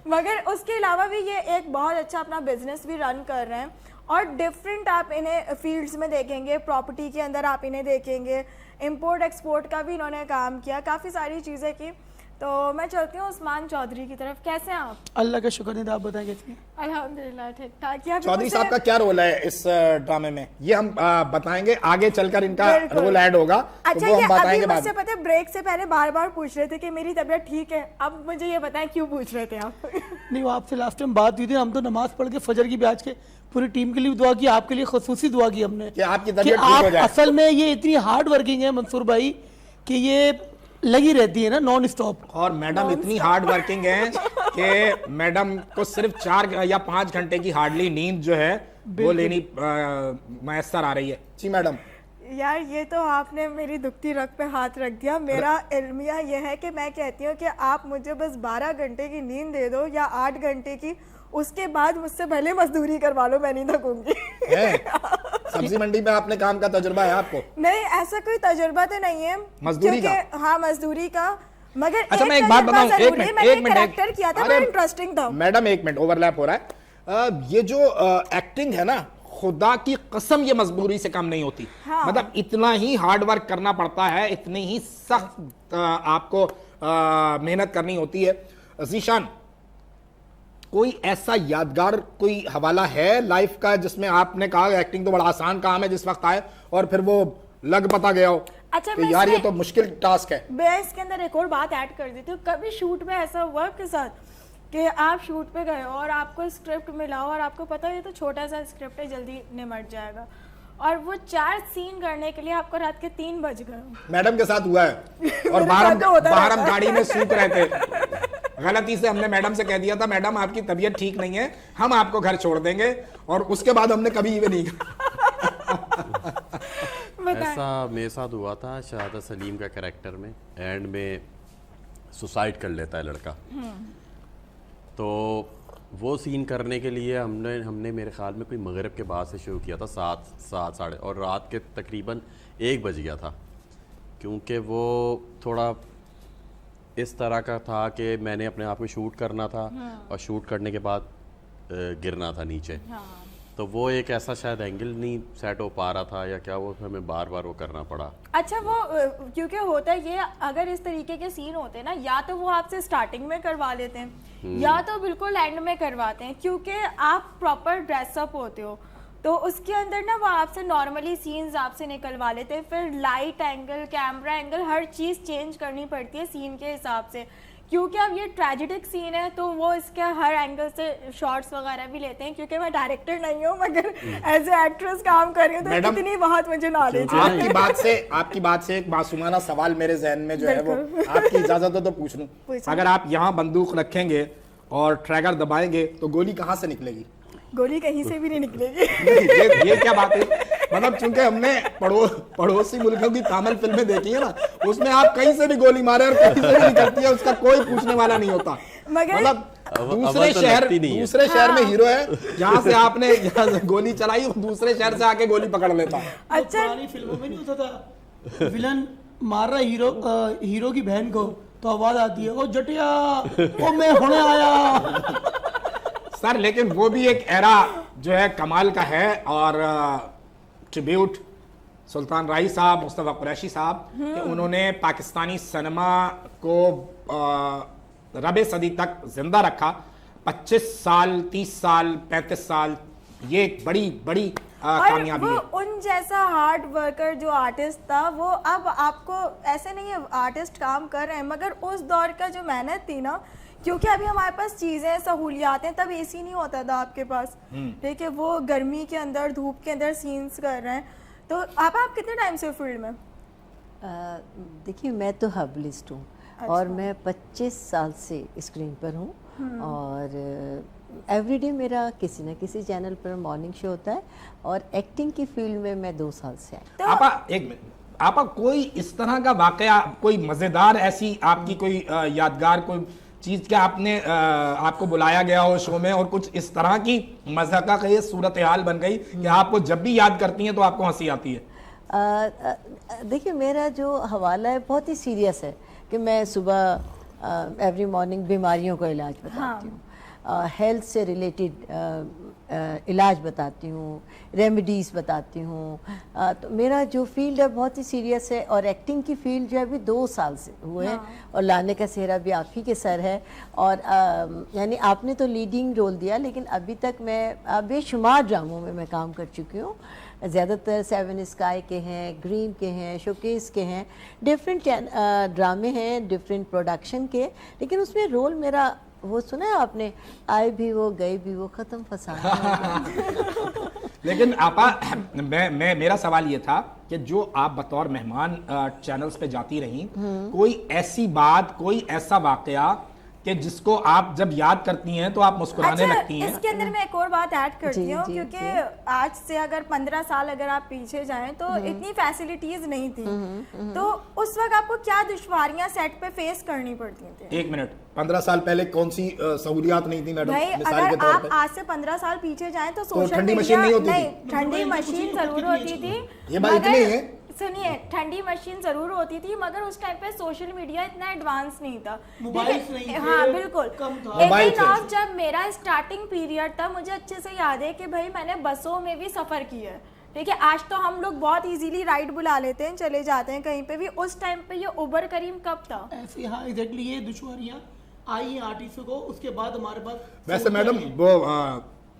मगर उसके अलावा भी ये एक बहुत अच्छा अपना बिजनेस भी रन कर रहे हैं और डिफरेंट आप इन्हें फील्ड्स में देखेंगे। प्रॉपर्टी के अंदर आप इन्हें देखेंगे, इंपोर्ट एक्सपोर्ट का भी इन्होंने काम किया, काफ़ी सारी चीज़ें की। तो मैं चलती हूँ उस्मान चौधरी की तरफ। कैसे हैं आप? अल्लाह का शुक्र है, आप बताएं कैसे हैं? अल्हम्दुलिल्लाह ठीक ठाक। क्या चौधरी साहब का क्या रोल है इस ड्रामे में, ये हम बताएंगे आगे चलकर, इनका रोल ऐड होगा तो अच्छा, वो हम ये बताएंगे अभी बाद मुझसे पता है ब्रेक से पहले बार बार पूछ रहे थे कि मेरी तबीयत ठीक है। अब मुझे ये बताएं क्यों पूछ रहे थे आप? नहीं, वो आपसे लास्ट टाइम बात हुई थी, हम तो नमाज पढ़ के फजर की भी आज के पूरी टीम के लिए दुआ की, आपके लिए खसूसी दुआ की हमने कि आपकी कि तबीयत ठीक हो आप जाए। असल में ये इतनी हार्ड वर्किंग है मंसूर भाई कि ये लगी रहती है ना नॉन स्टॉप। और मैडम इतनी हार्ड वर्किंग है कि मैडम को सिर्फ 4 या 5 घंटे की हार्डली नींद जो है वो लेनी मैसर आ रही है। जी मैडम। यार ये तो आपने मेरी दुखती रग पे हाथ रख दिया। मेरा इल्मिया ये है कि मैं कहती हूँ कि आप मुझे बस 12 घंटे की नींद दे दो या 8 घंटे की, उसके बाद मुझसे भले मजदूरी करवा लो, मैं नहीं थकूंगी। सब्जी मंडी में आपने काम का तजुर्बा है आपको? नहीं, ऐसा कोई तजुर्बा तो नहीं है मजदूरी का। हाँ मजदूरी का, मगर अच्छा मैं एक बात बताऊं, एक मिनट कैरेक्टर किया था, बड़ा इंटरेस्टिंग था। मैडम एक मिनट, ओवरलैप हो रहा है। ये जो एक्टिंग है ना, खुदा की कसम ये मजबूरी से कम नहीं होती। हाँ। मतलब इतना ही हार्ड वर्क करना पड़ता है, इतनी ही सख्त आपको मेहनत करनी होती है। जीशान, कोई ऐसा यादगार कोई हवाला है लाइफ का जिसमें आपने कहा एक्टिंग तो बड़ा आसान काम है जिस वक्त आए और फिर वो लग पता गया हो अच्छा, कि यार ये तो मुश्किल टास्क है? मैं इसके अंदर एक और बात ऐड कर देती हूँ। कभी शूट में ऐसा हुआ आपके साथ कि आप शूट पे गए और आपको स्क्रिप्ट मिला और आपको पता है ये तो छोटा सा स्क्रिप्ट है, जल्दी निमट जाएगा, और वो 4 सीन करने के लिए आपको रात के 3 बज गए? मैडम के साथ हुआ है और बाहर हम गाड़ी में सूत रहे थे, गलती से हमने मैडम से कह दिया था मैडम आपकी तबीयत ठीक नहीं है, हम आपको घर छोड़ देंगे, और उसके बाद हमने कभी ये नहीं ऐसा मेरे साथ हुआ था शहादत सलीम का कैरेक्टर में। एंड में सुसाइड कर लेता है लड़का, तो वो सीन करने के लिए हमने मेरे ख्याल में कोई मगरिब के बाद से शुरू किया था, 7 साढ़े, और रात के तकरीबन 1 बज गया था, क्योंकि वो थोड़ा इस तरह का था कि मैंने अपने आप को शूट करना था और शूट करने के बाद गिरना था नीचे। तो वो एक ऐसा शायद एंगल नहीं सेट हो पा रहा था या क्या, वो हमें बार बार वो करना पड़ा। अच्छा, वो क्योंकि होता है ये, अगर इस तरीके के सीन होते हैं ना, या तो वो आपसे स्टार्टिंग में करवा लेते हैं या तो बिल्कुल एंड में करवाते हैं, क्योंकि आप प्रॉपर ड्रेसअप होते हो तो उसके अंदर ना वो आपसे नॉर्मली सीन्स आपसे निकलवा लेते हैं, फिर लाइट एंगल, कैमरा एंगल, हर चीज़ चेंज करनी पड़ती है सीन के हिसाब से, क्योंकि अब ये ट्रेजिडिक सीन है तो वो इसके हर एंगल से शॉट्स वगैरह भी लेते हैं। क्योंकि मैं डायरेक्टर नहीं हूँ मगर एज ए एक्ट्रेस काम कर रही हूँ तो इतनी बहुत मुझे नॉलेज है। आपकी बात से एक मासूमाना सवाल मेरे जहन में जो है वो आपकी इजाजत हो तो पूछ लूं। अगर आप यहाँ बंदूक रखेंगे और ट्रैगर दबाएंगे तो गोली कहाँ से निकलेगी? गोली कहीं से भी नहीं निकलेगी। ये क्या बात है? मतलब चूंकि हमने पड़ोसी मुल्कों की तामिल फिल्में देखी है ना, उसमें आप कहीं से भी गोली मारे और कहीं से भी निकलती है, उसका कोई पूछने वाला नहीं होता। मतलब दूसरे शहर में हीरो है, जहाँ से आपने गोली चलाई दूसरे शहर से आके गोली पकड़ लेता है। अच्छा, पुरानी फिल्मों में नहीं होता था विलन मार रहा हीरो की बहन को तो आवाज आती है, ओ जटिया, ओ मैं होने आया। सर लेकिन वो भी एक एरा जो है कमाल का है, और ट्रिब्यूट सुल्तान राही साहब, मुस्तफ़ा कुरैशी साहब कि उन्होंने पाकिस्तानी सिनेमा को रबे सदी तक जिंदा रखा। 25 साल, 30 साल, 35 साल, ये एक बड़ी बड़ी और कामयाबी वो है। उन जैसा हार्ड वर्कर जो आर्टिस्ट था, वो अब आपको ऐसे नहीं है आर्टिस्ट काम कर रहे हैं, मगर उस दौर का जो मेहनत थी ना, क्योंकि अभी हमारे पास चीज़ें सहूलियात हैं, तब एसी नहीं होता था आपके पास, ठीक है, वो गर्मी के अंदर धूप के अंदर सीन्स कर रहे हैं। तो आप कितने टाइम से फील्ड में? देखिए मैं तो हर्बलिस्ट हूँ और मैं 25 साल से स्क्रीन पर हूँ, और एवरीडे मेरा किसी न किसी चैनल पर मॉर्निंग शो होता है, और एक्टिंग की फील्ड में मैं 2 साल से आई। आपा एक मिनट, आपा कोई इस तरह का वाकया, कोई मजेदार ऐसी आपकी कोई यादगार कोई चीज क्या आपने आपको बुलाया गया हो शो में और कुछ इस तरह की मज़ाक़ा का ये सूरत हाल बन गई कि आपको जब भी याद करती हैं तो आपको हंसी आती है? देखिए मेरा जो हवाला है बहुत ही सीरियस है कि मैं सुबह एवरी मॉर्निंग बीमारियों का इलाज बताती हूँ, हेल्थ से रिलेटेड इलाज बताती हूँ, रेमेडीज़ बताती हूँ। तो मेरा जो फील्ड है बहुत ही सीरियस है, और एक्टिंग की फील्ड जो है अभी 2 साल से हुए हैं, और लाने का सेहरा भी आप ही के सर है। और यानी आपने तो लीडिंग रोल दिया, लेकिन अभी तक मैं बेशुमार ड्रामों में मैं काम कर चुकी हूँ। ज़्यादातर 7 स्काई के हैं, ग्रीन के हैं, शोकेस के हैं, डिफरेंट ड्रामे हैं, डिफरेंट प्रोडक्शन के, लेकिन उसमें रोल मेरा वो सुना है आपने, आए भी वो गए भी वो, ख़त्म फसाना। लेकिन आपा मेरा सवाल ये था कि जो आप बतौर मेहमान चैनल्स पे जाती रहीं, कोई ऐसी बात, कोई ऐसा वाकया कि जिसको आप जब याद करती हैं तो आप मुस्कुराने लगती हैं? इसके अंदर मैं एक और बात ऐड करती जी, हूँ, जी, क्योंकि जी। आज से अगर 15 साल अगर आप पीछे जाएं तो इतनी फैसिलिटीज नहीं थी, तो उस वक्त आपको क्या दुश्वारियां सेट पे फेस करनी पड़ती थी? 1 मिनट, 15 साल पहले कौन सी सहूलियात नहीं थी मैडम? भाई मिसाल के अगर तौर आप पे आज से 15 साल पीछे जाएं तो सोशल ठंडी मीडिया मशीन नहीं होती नहीं, थी। ठंडी मशीन जरूर होती थी, ये बात इतनी है। सुनिए, ठंडी मशीन जरूर होती थी, मगर उस टाइम पे सोशल मीडिया इतना एडवांस नहीं था, मोबाइल्स नहीं थे, हाँ बिल्कुल। कम था। मोबाइल एक थे। दिन जब मेरा स्टार्टिंग पीरियड था, मुझे अच्छे से याद है कि भाई मैंने बसों में भी सफर किया है, ठीक है। आज तो हम लोग बहुत इजीली राइड बुला लेते हैं, चले जाते हैं कहीं पे भी, उस टाइम पे ये उबर करीम कब था? ऐसे हाँ एग्जैक्टली ये दुश्वारियाँ आई हैं आर्टिस्टों को, उसके बाद हमारे पास वैसे मैडम वो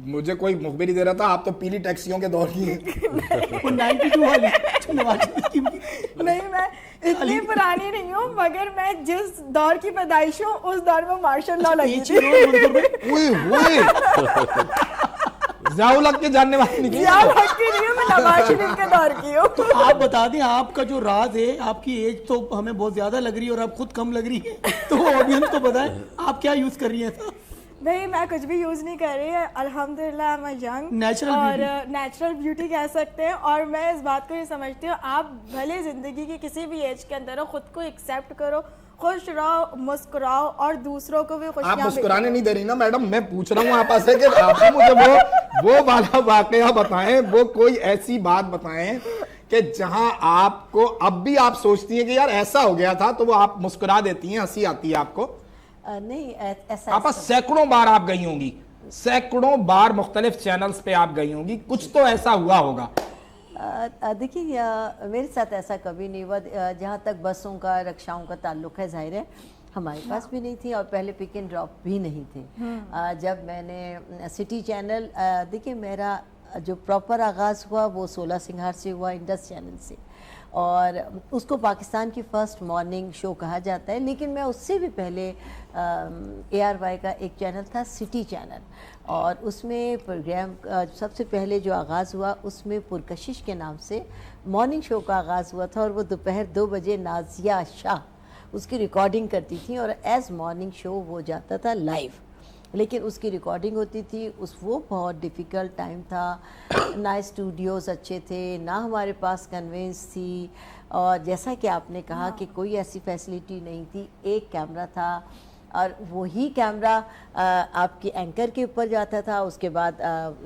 मुझे कोई मुखबिरी दे रहा था आप तो पीली टैक्सियों के दौर की हैं। वो 92 वाली नवाज शरीफ की नहीं, मैं इतनी पुरानी नहीं हूँ, मगर मैं जिस दौर की पैदाइश हूँ उस दौर में मार्शल लॉ लगी थी। ज़ियाउल हक के जानने वाली निकली। ज़ियाउल हक की नहीं हूँ, मैं नवाज शरीफ के दौर की हूँ। तो आप बता दें आपका जो राज है, आपकी एज तो हमें बहुत ज्यादा लग रही है और आप खुद कम लग रही है, तो ऑडियंस को बताएं आप क्या यूज कर रही हैं? नहीं, मैं कुछ भी यूज नहीं कर रही है, अल्हम्दुलिल्लाह मैं यंग Natural और beauty। नेचुरल ब्यूटी कह सकते हैं। और मैं इस बात को ये समझती हूँ, आप भले जिंदगी की किसी भी एज के अंदर हो, खुद को एक्सेप्ट करो, खुश रहो, मुस्कुराओ और दूसरों को भी आप खुशियां मुस्कुराने नहीं दे रही ना मैडम, मैं पूछ रहा हूँ आप से कि आप मुझे वो वाला वाकया बताएं, वो कोई ऐसी बात बताएं कि जहां आपको अब भी आप सोचती हैं कि यार ऐसा हो गया था, तो वो आप मुस्कुरा देती हैं, हंसी आती है आपको? नहीं ऐसा आपा सैकड़ों बार आप गई होंगी, सैकड़ों बार मुख्तलिफ चैनल्स पे आप गई होंगी, कुछ तो ऐसा हुआ होगा। देखिए मेरे साथ ऐसा कभी नहीं हुआ। जहाँ तक बसों का, रिक्शाओं का ताल्लुक है, जाहिर है हमारे पास भी नहीं थी, और पहले पिक एंड ड्रॉप भी नहीं थे। जब मैंने सिटी चैनल, देखिए मेरा जो प्रॉपर आगाज़ हुआ वो 16 सिंगार से हुआ, इंडस चैनल से, और उसको पाकिस्तान की फ़र्स्ट मॉर्निंग शो कहा जाता है। लेकिन मैं उससे भी पहले ARY का एक चैनल था, सिटी चैनल, और उसमें प्रोग्राम सबसे पहले जो आगाज़ हुआ उसमें पुरकशिश के नाम से मॉर्निंग शो का आगाज़ हुआ था, और वो दोपहर 2 बजे नाजिया शाह उसकी रिकॉर्डिंग करती थी, और एज़ मॉर्निंग शो वो जाता था लाइव, लेकिन उसकी रिकॉर्डिंग होती थी। वो बहुत डिफ़िकल्ट टाइम था, ना स्टूडियोज़ अच्छे थे, ना हमारे पास कन्वेंस थी, और जैसा कि आपने कहा कि कोई ऐसी फैसिलिटी नहीं थी। एक कैमरा था, और वही कैमरा आपकी एंकर के ऊपर जाता था, उसके बाद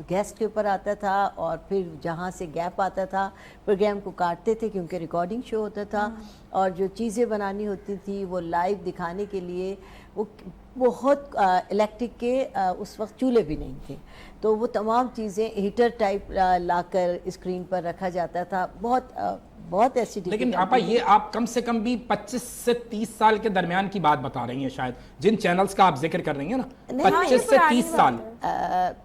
गेस्ट के ऊपर आता था, और फिर जहाँ से गैप आता था प्रोग्राम को काटते थे, क्योंकि रिकॉर्डिंग शो होता था, और जो चीज़ें बनानी होती थी वो लाइव दिखाने के लिए वो बहुत इलेक्ट्रिक के उस वक्त चूल्हे भी नहीं थे, तो वो तमाम चीज़ें हीटर टाइप लाकर स्क्रीन पर रखा जाता था। बहुत ऐसी लेकिन आपा ये आप कम से कम भी 25 से 30 साल के दरमियान की बात बता रही हैं शायद, जिन चैनल्स का आप जिक्र कर रही हैं ना, नहीं, 25 से 30 साल।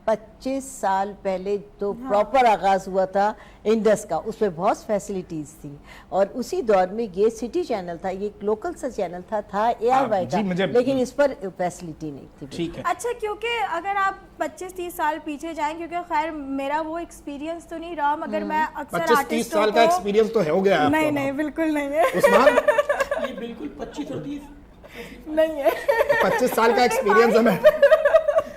25 साल पहले तो प्रॉपर आगाज हुआ था इंडस का, उसमें बहुत फैसिलिटीज थी, और उसी दौर में ये सिटी चैनल था, ये लोकल सा चैनल था ARY का, लेकिन इस पर फैसिलिटी नहीं थी। ठीक है। अच्छा, क्योंकि अगर आप 25-30 साल पीछे जाएं, क्योंकि खैर मेरा वो एक्सपीरियंस तो नहीं रहा, मगर मैं अक्सर 25-30 साल का एक्सपीरियंस तो हो गया नहीं नहीं बिल्कुल नहीं है। उस्मान ये बिल्कुल 25 और 30 नहीं है। 25 साल का एक्सपीरियंस है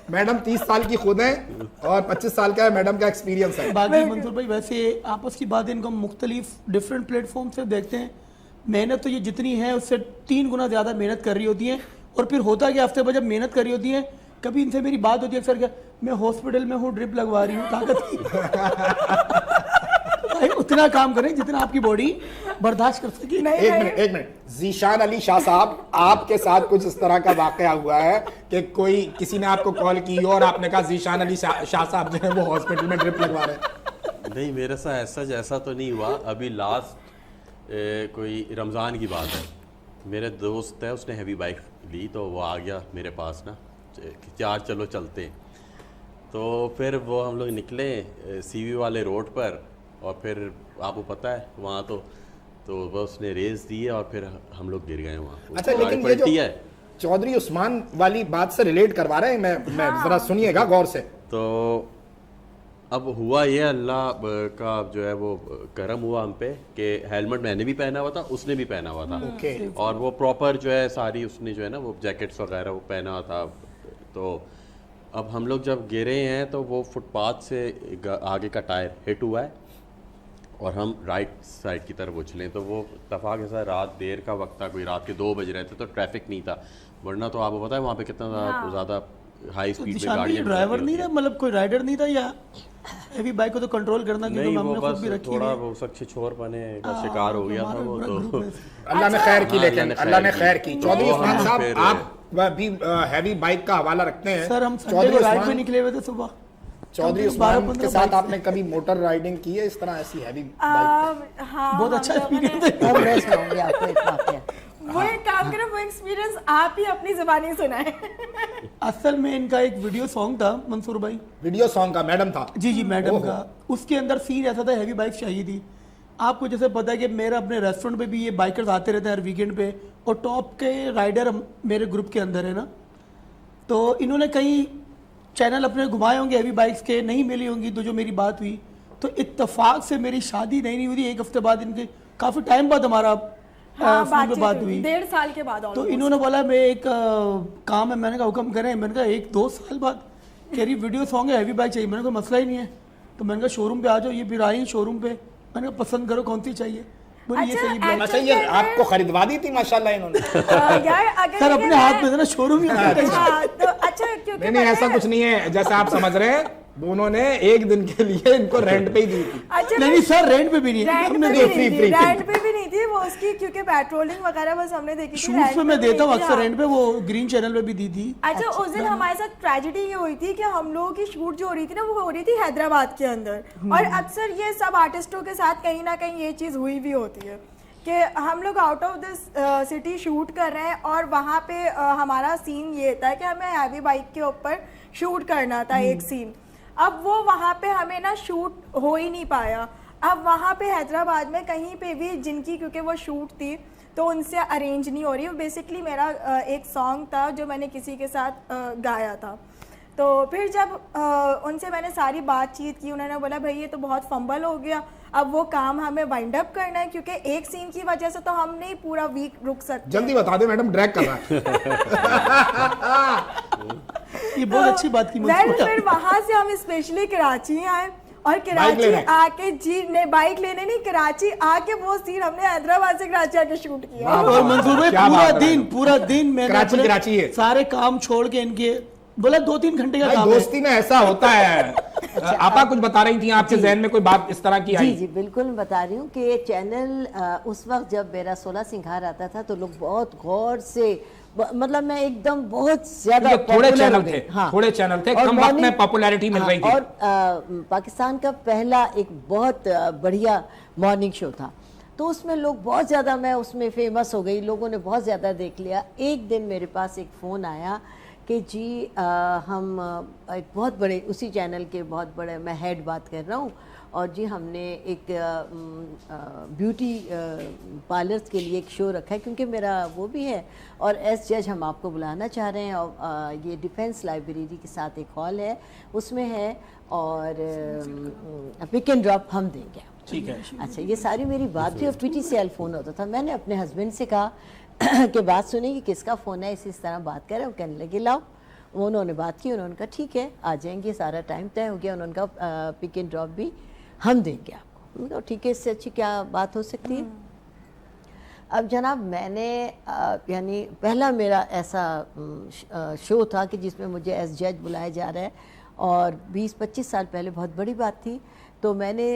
मैडम 30 साल की खुद हैं और 25 साल का है मैडम का एक्सपीरियंस है। बाकी मंसूर भाई वैसे आपस की बात इनको मुख्तलिफ डिफरेंट प्लेटफॉर्म से देखते हैं, मेहनत तो ये जितनी है उससे 3 गुना ज़्यादा मेहनत कर रही होती है, और फिर होता कि हफ्ते भर जब मेहनत कर रही होती है, कभी इनसे मेरी बात होती है अक्सर, क्या मैं हॉस्पिटल में हूँ, ड्रिप लगवा रही हूँ, ताकत भाई उतना काम करें जितना आपकी बॉडी बर्दाश्त कर सके। एक मिनट जीशान अली शाह साहब, आपके साथ कुछ इस तरह का वाकया हुआ है कि कोई किसी ने आपको कॉल की और आपने कहा जीशान अली शाह साहब जो है वो हॉस्पिटल में ड्रिप लगवा रहे हैं? नहीं, मेरे साथ ऐसा जैसा तो नहीं हुआ। अभी लास्ट कोई रमज़ान की बात है, मेरे दोस्त है उसने हैवी बाइक ली, तो वो आ गया मेरे पास ना, यार चलो चलते हैं। तो फिर वो हम लोग निकले CV वाले रोड पर, और फिर आपको पता है वहाँ तो वो उसने रेस दी है और फिर हम लोग गिर गए वहाँ। अच्छा, लेकिन ये जो चौधरी उस्मान वाली बात से रिलेट करवा रहे हैं, मैं जरा सुनिएगा गौर से। तो अब हुआ ये, अल्लाह का जो है वो करम हुआ हम पे कि हेलमेट मैंने भी पहना हुआ था, उसने भी पहना हुआ था। ओके। और वो प्रॉपर जो है सारी उसने जो है ना वो जैकेट्स वगैरह वो पहना हुआ था। तो अब हम लोग जब गिरे हैं तो वो फुटपाथ से आगे का टायर हिट हुआ है और हम राइट साइड की तरफ उछले। तो वो इत्तेफाक ऐसा रात देर का वक्त था, कोई रात के 2 बज रहे थे, तो ट्रैफिक नहीं था, वरना तो आपको पता है वहाँ पे कितना ज़्यादा हाई स्पीड में गाड़ियाँ। ड्राइवर नहीं था, मतलब कोई राइडर नहीं था, या हैवी बाइक को तो कंट्रोल करना नहीं, वो बस थोड़ा वो सब छोर पने का शिकार हो गया था वो। तो अल्लाह ने खैर की, लेकिन अल्लाह ने खैर की। चौधरी उस्मान साहब, आप भी हैवी बाइक का हवाला रखते हैं। सर हम संडे को राइड पे निकले हुए थे सुबह। चौधरी उस्मान के साथ आपने कभी मोटर राइडिंग की है इस तरह, ऐसी हैवी बाइक? हाँ, बहुत अच्छा एक्सपीरियंस है। अब मैं सुनाऊंगी आपको एक वाकया। वो एक काम करो, वो एक्सपीरियंस आप ही अपनी जुबानी सुनाए। असल में इनका एक वीडियो सॉन्ग था मंसूर भाई, वीडियो सॉन्ग का मैडम था। जी मैडम का, उसके अंदर सीन ऐसा था, हैवी बाइक चाहिए थी। आपको जैसे पता है कि मेरा अपने रेस्टोरेंट पे भी ये बाइकर्स आते रहते हैं हर वीकेंड पे, और टॉप के राइडर मेरे ग्रुप के अंदर है ना, तो इन्होंने कई चैनल अपने घुमाए होंगे हैवी बाइक्स के, नहीं मिली होंगी, तो जो मेरी बात हुई तो इत्तेफाक से मेरी शादी नहीं हुई थी, 1 हफ्ते बाद इनके काफ़ी टाइम बाद हमारा फोन पे बात हुई, 1.5 साल के बाद। तो इन्होंने बोला मैं एक काम है, मैंने कहा हुक्म करें, मैंने कहा 1-2 साल बाद, कह रही वीडियो सॉन्ग है हैवी बाइक चाहिए, मैंने कहा मसला ही नहीं है, तो मैंने कहा शोरूम पे आ जाओ, ये फिर आई शोरूम पे, मैंने कहा पसंद करो कौन सी चाहिए, बोली ये सही। अच्छा, ये आपको खरीदवा दी थी माशाल्लाह इन्होंने? सर अपने हाथ में था ना, शोरूम ही होता है। तो अच्छा, क्योंकि नहीं ऐसा कुछ नहीं है जैसा आप समझ रहे हैं, दोनों ने एक दिन के लिए इनको रेंट पे ही दी थी। अच्छा, नहीं सर रेंट पे भी नहीं, हमने रेंट पे भी नहीं थी वो उसकी, क्योंकि पेट्रोलिंग वगैरह बस हमने देखी थी। शूट्स में मैं देता हूँ अक्सर रेंट पे, वो ग्रीन चैनल पे भी दी थी। अच्छा, उस दिन हमारे साथ ट्रेजेडी ये हुई थी कि हम लोगों की शूट जो हो रही थी ना, वो हो रही थी हैदराबाद के अंदर, और अक्सर ये सब आर्टिस्टों के साथ कहीं ना कहीं ये चीज़ हुई भी होती है कि हम लोग out of this city shoot कर रहे हैं, और वहाँ पे हमारा सीन ये था कि हमें हैवी बाइक के ऊपर शूट करना था एक सीन। अब वो वहाँ पे हमें ना शूट हो ही नहीं पाया। अब वहाँ पे हैदराबाद में कहीं पे भी जिनकी, क्योंकि वो शूट थी तो उनसे अरेंज नहीं हो रही। बेसिकली मेरा एक सॉन्ग था जो मैंने किसी के साथ गाया था, तो फिर जब उनसे मैंने सारी बातचीत की, उन्होंने बोला भाई ये तो बहुत फंबल हो गया, अब वो काम हमें वाइंड अप करना है, क्योंकि एक सीन की वजह से तो हम नहीं पूरा वीक रुक सकते। जल्दी बता दे मैडम, ड्रैग कर रहा है। ये बहुत अच्छी बात की। फिर वहां से हम स्पेशली कराची आए, और कराची आके जी ने बाइक लेने नहीं, कराची आके वो सीन हमने हैदराबाद से कराची आके शूट किया। और मंसूर भाई पूरा दिन मैंने कराची है सारे काम छोड़ के इनके बोला 2-3 घंटे का काम। दोस्ती में ऐसा होता है। आपा कुछ बता रही थी, आपके जहन में कोई बात इस तरह की आई? जी बिल्कुल मैं बता रही हूँ कि चैनल उस वक्त जब मेरा 16 सिंघार आता था तो लोग बहुत गौर से मतलब मैं एकदम बहुत ज्यादा क्योंकि थोड़े popular चैनल हो गई। थे, हाँ। थोड़े चैनल थे, और कम वक्त में morning- पॉपुलैरिटी मिल हाँ, रही थी। और पाकिस्तान का पहला एक बहुत बढ़िया मॉर्निंग शो था, तो उसमें लोग बहुत ज़्यादा, मैं उसमें फेमस हो गई, लोगों ने बहुत ज़्यादा देख लिया। एक दिन मेरे पास एक फ़ोन आया कि जी हम एक बहुत बड़े उसी चैनल के बहुत बड़े, मैं हेड बात कर रहा हूँ, और जी हमने एक ब्यूटी पार्लर्स के लिए एक शो रखा है, क्योंकि मेरा वो भी है, और एस जज हम आपको बुलाना चाह रहे हैं, और ये डिफेंस लाइब्रेरी के साथ एक हॉल है उसमें है, और पिक एंड ड्रॉप हम देंगे। ठीक है। अच्छा, ये सारी मेरी बात थी, और PTCL फ़ोन होता था। मैंने अपने हस्बैंड से कहा कि बात सुनी कि किसका फ़ोन है, इस तरह बात कर रहे हैं। वो कहने लगे लाओ, उन्होंने बात की, उन्होंने कहा ठीक है आ जाएंगे, सारा टाइम तय हो गया। उन्होंने कहा पिक एंड ड्रॉप भी हम देंगे आपको। मैंने कहा ठीक है, इससे अच्छी क्या बात हो सकती है। अब जनाब मैंने यानी पहला मेरा ऐसा शो था कि जिसमें मुझे एज जज बुलाया जा रहा है, और 20-25 साल पहले बहुत बड़ी बात थी। तो मैंने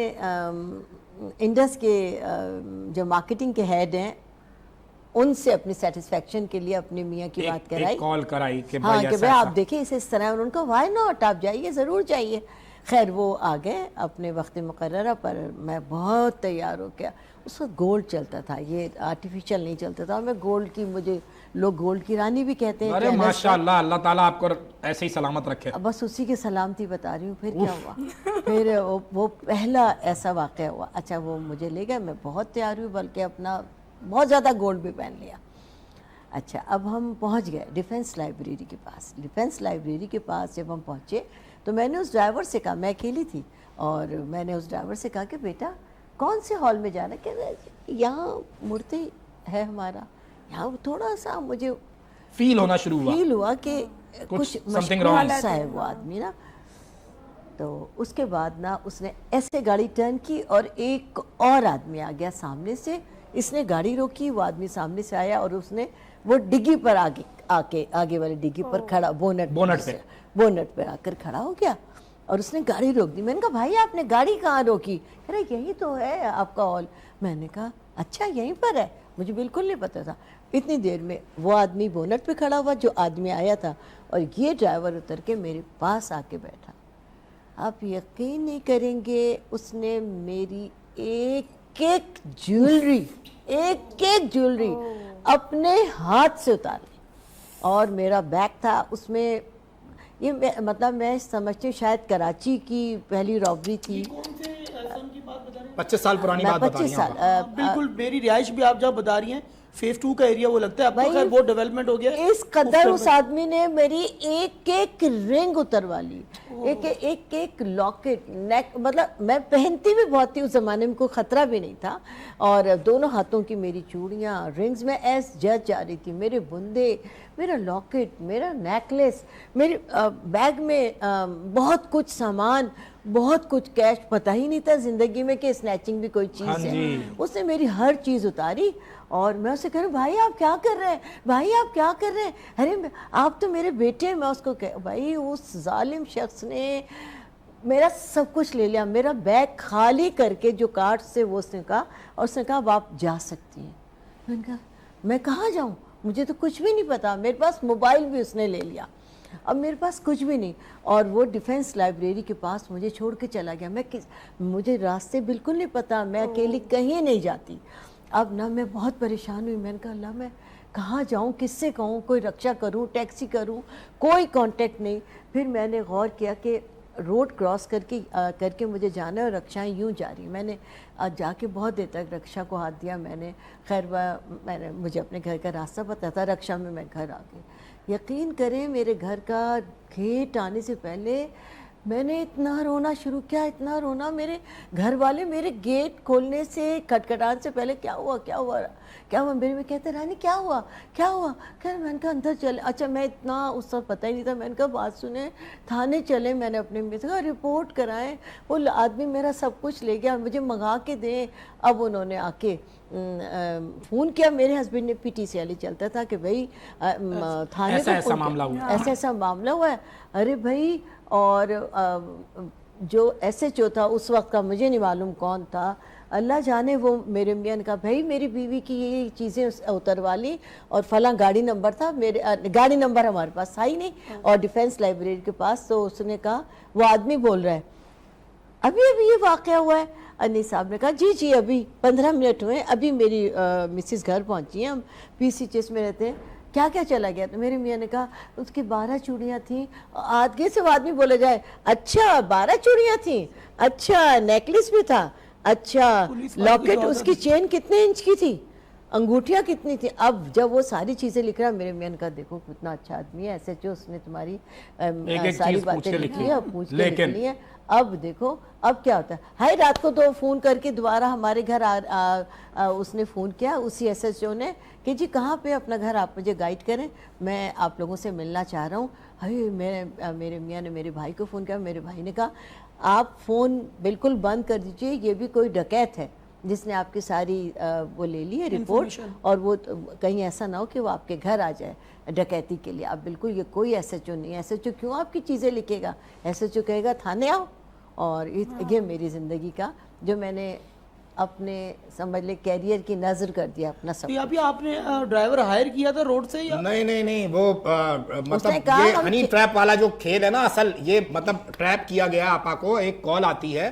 इंडस के जो मार्केटिंग के हेड हैं उनसे अपनी सेटिस्फेक्शन के लिए अपने मियाँ की बात कराई, कॉल कराई कि हाँ भाई कि ऐसा भाई आप ऐसा। देखिए इस तरह। उन्होंने कहा वाई नॉट, आप जाइए, ज़रूर जाइए। खैर वो आ गए अपने वक्त मुकर्ररा पर, मैं बहुत तैयार हो गया। उस वक्त गोल्ड चलता था, ये आर्टिफिशियल नहीं चलता था, और मैं गोल्ड की, मुझे लोग गोल्ड की रानी भी कहते हैं। अरे jealous है। माशाल्लाह, अल्लाह ताला आपको ऐसे ही सलामत रखे। अब बस उसी की सलामती बता रही हूँ। फिर क्या हुआ, फिर वो पहला ऐसा वाक़या हुआ। अच्छा, वो मुझे ले गए, मैं बहुत तैयार हुई, बल्कि अपना बहुत ज़्यादा गोल्ड भी पहन लिया। अच्छा, अब हम पहुंच गए डिफेंस लाइब्रेरी के पास। डिफेंस लाइब्रेरी के पास जब हम पहुंचे तो मैंने उस ड्राइवर से कहा, मैं अकेली थी, और मैंने उस ड्राइवर से कहा कि बेटा कौन से हॉल में जाना है। कहते यहाँ मूर्ति है हमारा, यहाँ थोड़ा सा मुझे फील होना शुरू हुआ। फील हुआ कि कुछ something मशगूल wrong। सा है वो आदमी ना। तो उसके बाद ना उसने ऐसे गाड़ी टर्न की, और एक और आदमी आ गया सामने से। इसने गाड़ी रोकी, वो आदमी सामने से आया, और उसने वो डिग्गी पर आगे वाली डिग्गी पर खड़ा, बोनट पे आकर खड़ा हो गया, और उसने गाड़ी रोक दी। मैंने कहा भाई आपने गाड़ी कहाँ रोकी? अरे यही तो है आपका हॉल। मैंने कहा अच्छा यहीं पर है, मुझे बिल्कुल नहीं पता था। इतनी देर में वो आदमी बोनट पे खड़ा हुआ, जो आदमी आया था, और ये ड्राइवर उतर के मेरे पास आके बैठा। आप यकीन नहीं करेंगे, उसने मेरी एक एक ज्वेलरी अपने हाथ से उतार ली, और मेरा बैग था उसमें। ये मतलब मैं समझती हूँ शायद कराची की पहली रॉबरी थी। कौन से सन की बात बता रही हैं? 25 साल पुरानी मैं बात बता रही 25 हूँ साल आप। बिल्कुल, मेरी रिहाइश भी आप जहाँ बता रही हैं फेज 2 का एरिया वो लगता है। अब तो भाई, खैर बहुत डेवलपमेंट हो गया। इस कदर उस आदमी ने मेरी एक एक रिंग उतरवा ली, एक लॉकेट, नेक, मतलब मैं पहनती भी बहुत थी उस जमाने में, कोई खतरा भी नहीं था। और दोनों हाथों की मेरी चूड़ियाँ, रिंग्स में एस जज जा रही थी, मेरे बुंदे, मेरा लॉकेट, मेरा नेकलेस, मेरे बैग में बहुत कुछ सामान, बहुत कुछ कैश। पता ही नहीं था जिंदगी में कि स्नैचिंग भी कोई चीज़ हाँ है। जी। उसने मेरी हर चीज़ उतारी, और मैं उसे कह रही हूँ भाई आप क्या कर रहे हैं, भाई आप क्या कर रहे हैं? अरे आप तो मेरे बेटे हैं। मैं उसको कह, भाई उस जालिम शख्स ने मेरा सब कुछ ले लिया, मेरा बैग खाली करके जो कार्ड से वो उसने कहा, और उसने कहा अब आप जा सकती हैं। मैंने कहा मैं कहाँ जाऊँ, मुझे तो कुछ भी नहीं पता। मेरे पास मोबाइल भी उसने ले लिया, अब मेरे पास कुछ भी नहीं। और वो डिफेंस लाइब्रेरी के पास मुझे छोड़ के चला गया। मुझे रास्ते बिल्कुल नहीं पता, मैं अकेली कहीं नहीं जाती। अब ना मैं बहुत परेशान हुई। मैंने कहा अल्लाह मैं कहाँ जाऊँ, किससे कहूँ, कोई रक्षा करूँ, टैक्सी करूँ, कोई कांटेक्ट नहीं। फिर मैंने गौर किया कि रोड क्रॉस करके मुझे जाना है, और रक्षाएँ यूँ जा रही। मैंने जाके बहुत देर तक रक्षा को हाथ दिया। मैंने खैर मुझे अपने घर का रास्ता पता था, रक्षा में मैं घर आ गई। यकीन करें मेरे घर का गेट आने से पहले मैंने इतना रोना शुरू किया, इतना रोना। मेरे घर वाले मेरे गेट खोलने से, खटखटाने से पहले क्या हुआ क्या हुआ क्या हुआ, मेरे में कहते रानी क्या हुआ क्या हुआ। खैर मैंने कहा अंदर चले। अच्छा मैं इतना उस वक्त पता ही नहीं था। मैंने कहा बात सुने, थाने चले। मैंने अपने में से कहा रिपोर्ट कराएं, वो आदमी मेरा सब कुछ ले गया, मुझे मंगा के दें। अब उन्होंने आके फ़ोन किया, मेरे हस्बैंड ने PTCL चलता था कि भाई थाने ऐसा मामला हुआ, ऐसा मामला हुआ है। अरे भाई, और जो SHO था उस वक्त का, मुझे नहीं मालूम कौन था, अल्लाह जाने वो मेरे मियाँ ने कहा भाई मेरी बीवी की ये चीज़ें उतरवा ली और फलां गाड़ी नंबर था, मेरे गाड़ी नंबर हमारे पास था ही नहीं और डिफेंस लाइब्रेरी के पास। तो उसने कहा वो आदमी बोल रहा है अभी अभी ये वाक़या हुआ है। अनीस साहब ने कहा जी जी अभी 15 मिनट हुए, अभी मेरी मिसिस घर पहुंची हैं, हम पीसी चेस में रहते हैं, क्या क्या चला गया। तो मेरे मियाँ ने कहा उसकी 12 चूड़ियाँ थी। आगे से वो आदमी बोले जाए अच्छा 12 चूड़ियाँ थी, अच्छा नेकलेस भी था, अच्छा लॉकेट, उसकी चेन कितने इंच की थी, अंगूठियाँ कितनी थी। अब जब वो सारी चीज़ें लिख रहा है मेरे मियाँ ने कहा देखो कितना अच्छा आदमी है, ऐसे जो उसने तुम्हारी एक सारी चीज़ पूछ बातें के लिख लिखी ली है। है, पूछ के लेकिन- लिख ली है। अब देखो अब क्या होता है। हाय रात को तो फ़ोन करके दोबारा हमारे घर उसने फ़ोन किया उसी SHO ने कि जी कहाँ पे अपना घर, आप मुझे गाइड करें, मैं आप लोगों से मिलना चाह रहा हूँ। हाय मेरे मियाँ ने मेरे भाई को फ़ोन किया, मेरे भाई ने कहा आप फ़ोन बिल्कुल बंद कर दीजिए, ये भी कोई डकैत है जिसने आपकी सारी वो ले ली है रिपोर्ट, और वो कहीं ऐसा ना हो कि वो आपके घर आ जाए डकैती के लिए। आप बिल्कुल, ये कोई SHO नहीं है, SHO क्यों आपकी चीज़ें लिखेगा, SHO कहेगा थाने आओ। और ये मेरी ज़िंदगी का जो मैंने अपने समझ ले कैरियर की नज़र कर दिया अपना सब। तो यहाँ पे आपने ड्राइवर हायर किया था रोड से या नहीं नहीं नहीं, वो उसने मतलब कहा ये हम हनी ट्रैप वाला जो खेल है ना, असल ये मतलब ट्रैप किया गया। आपा को एक कॉल आती है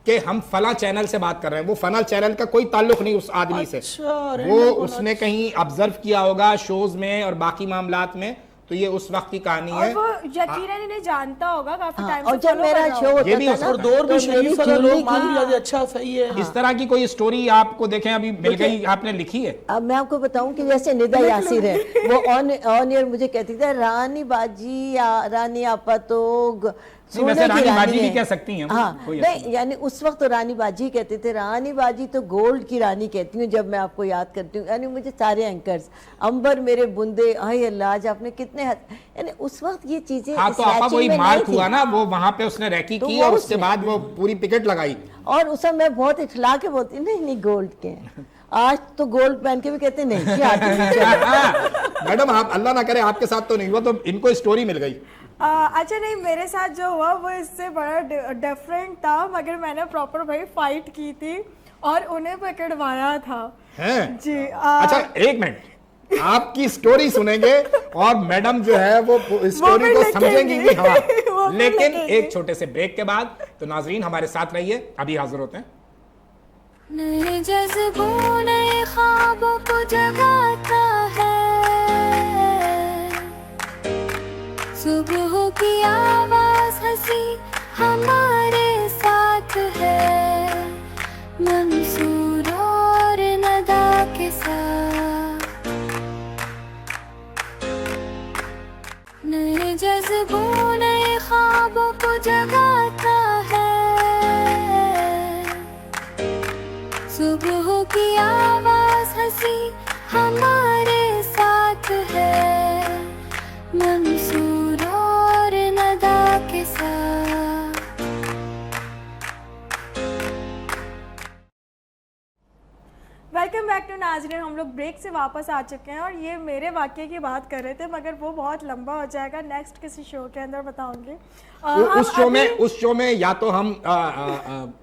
कि हम फला चैनल से बात कर रहे हैं, वो फला चैनल का कोई ताल्लुक नहीं उस आदमी से, वो उसने कहीं ऑब्जर्व किया होगा शोज में और बाकी मामलात में, तो ये उस वक्त की कहानी और है। वो यकीनन इन्हें जानता होगा काफी टाइम और से, जब follow मेरा कर रहा शो होगा। होता ये भी था हो ना, और दौर तो भी शरीफ मेरी वाला ज्वेलरी लोग मान की- भी जाते अच्छा सही है। इस तरह की कोई स्टोरी आपको देखें अभी मिल गई, आपने लिखी है? अब मैं आपको बताऊं कि जैसे निदा यासिर है, वो ऑन ईयर मुझे कहती थी रानी बाजी या रानी आपा तो सोने वैसे की रानी बाजी भी है। कह सकती हैं, हाँ कोई नहीं, यानी उस वक्त तो रानी बाजी कहते थे, रानी बाजी तो गोल्ड की रानी कहती हूँ जब मैं आपको याद करती हूँ। यानी मुझे सारे एंकर्स, अंबर मेरे बुंदे, हाय अल्लाह आज आपने कितने यानी उस वक्त ये चीजें हाँ, तो आपा snatching वही में मार्क नहीं थी। हुआ ना, वो वहां पे उसने रैकी तो की वो और उसके उसने- बाद वो पूरी पिकेट लगाई। और उस समय मैं बहुत इखला के बोलती नहीं नहीं गोल्ड के हैं। आज तो गोल्ड पहन के भी कहते नहीं जी मैडम आप अल्लाह ना करे आपके साथ तो नहीं हुआ, तो इनको स्टोरी मिल गई। अच्छा नहीं, मेरे साथ जो हुआ वो इससे बड़ा डिफरेंट था, मगर मैंने प्रॉपर भाई फाइट की थी और उन्हें पकड़वाया था। हैं? जी अच्छा एक मिनट, आपकी स्टोरी सुनेंगे और मैडम जो है वो स्टोरी भी को लिखेंगी। समझेंगी भी। हाँ वो भी लेकिन लिखेंगी। एक छोटे से ब्रेक के बाद, तो नाजरीन हमारे साथ रहिए, अभी हाजिर होते हैं। नए जज्बों नए ख्वाबों को जगाता है, सुबह की आवाज हंसी हमारे साथ है, मंसूर और नदा के साथ। नए जज्बों नए ख्वाबों को जगाता है, सुबह की आवाज हंसी हमारे साथ है, मंसूर और नदा के साथ। वेलकम बैक टू नाजरीन। हम लोग ब्रेक से वापस आ चुके हैं और ये मेरे वाक्य की बात कर रहे थे, मगर वो बहुत लंबा हो जाएगा, नेक्स्ट किसी शो के अंदर बताऊंगी। उस शो में या तो हम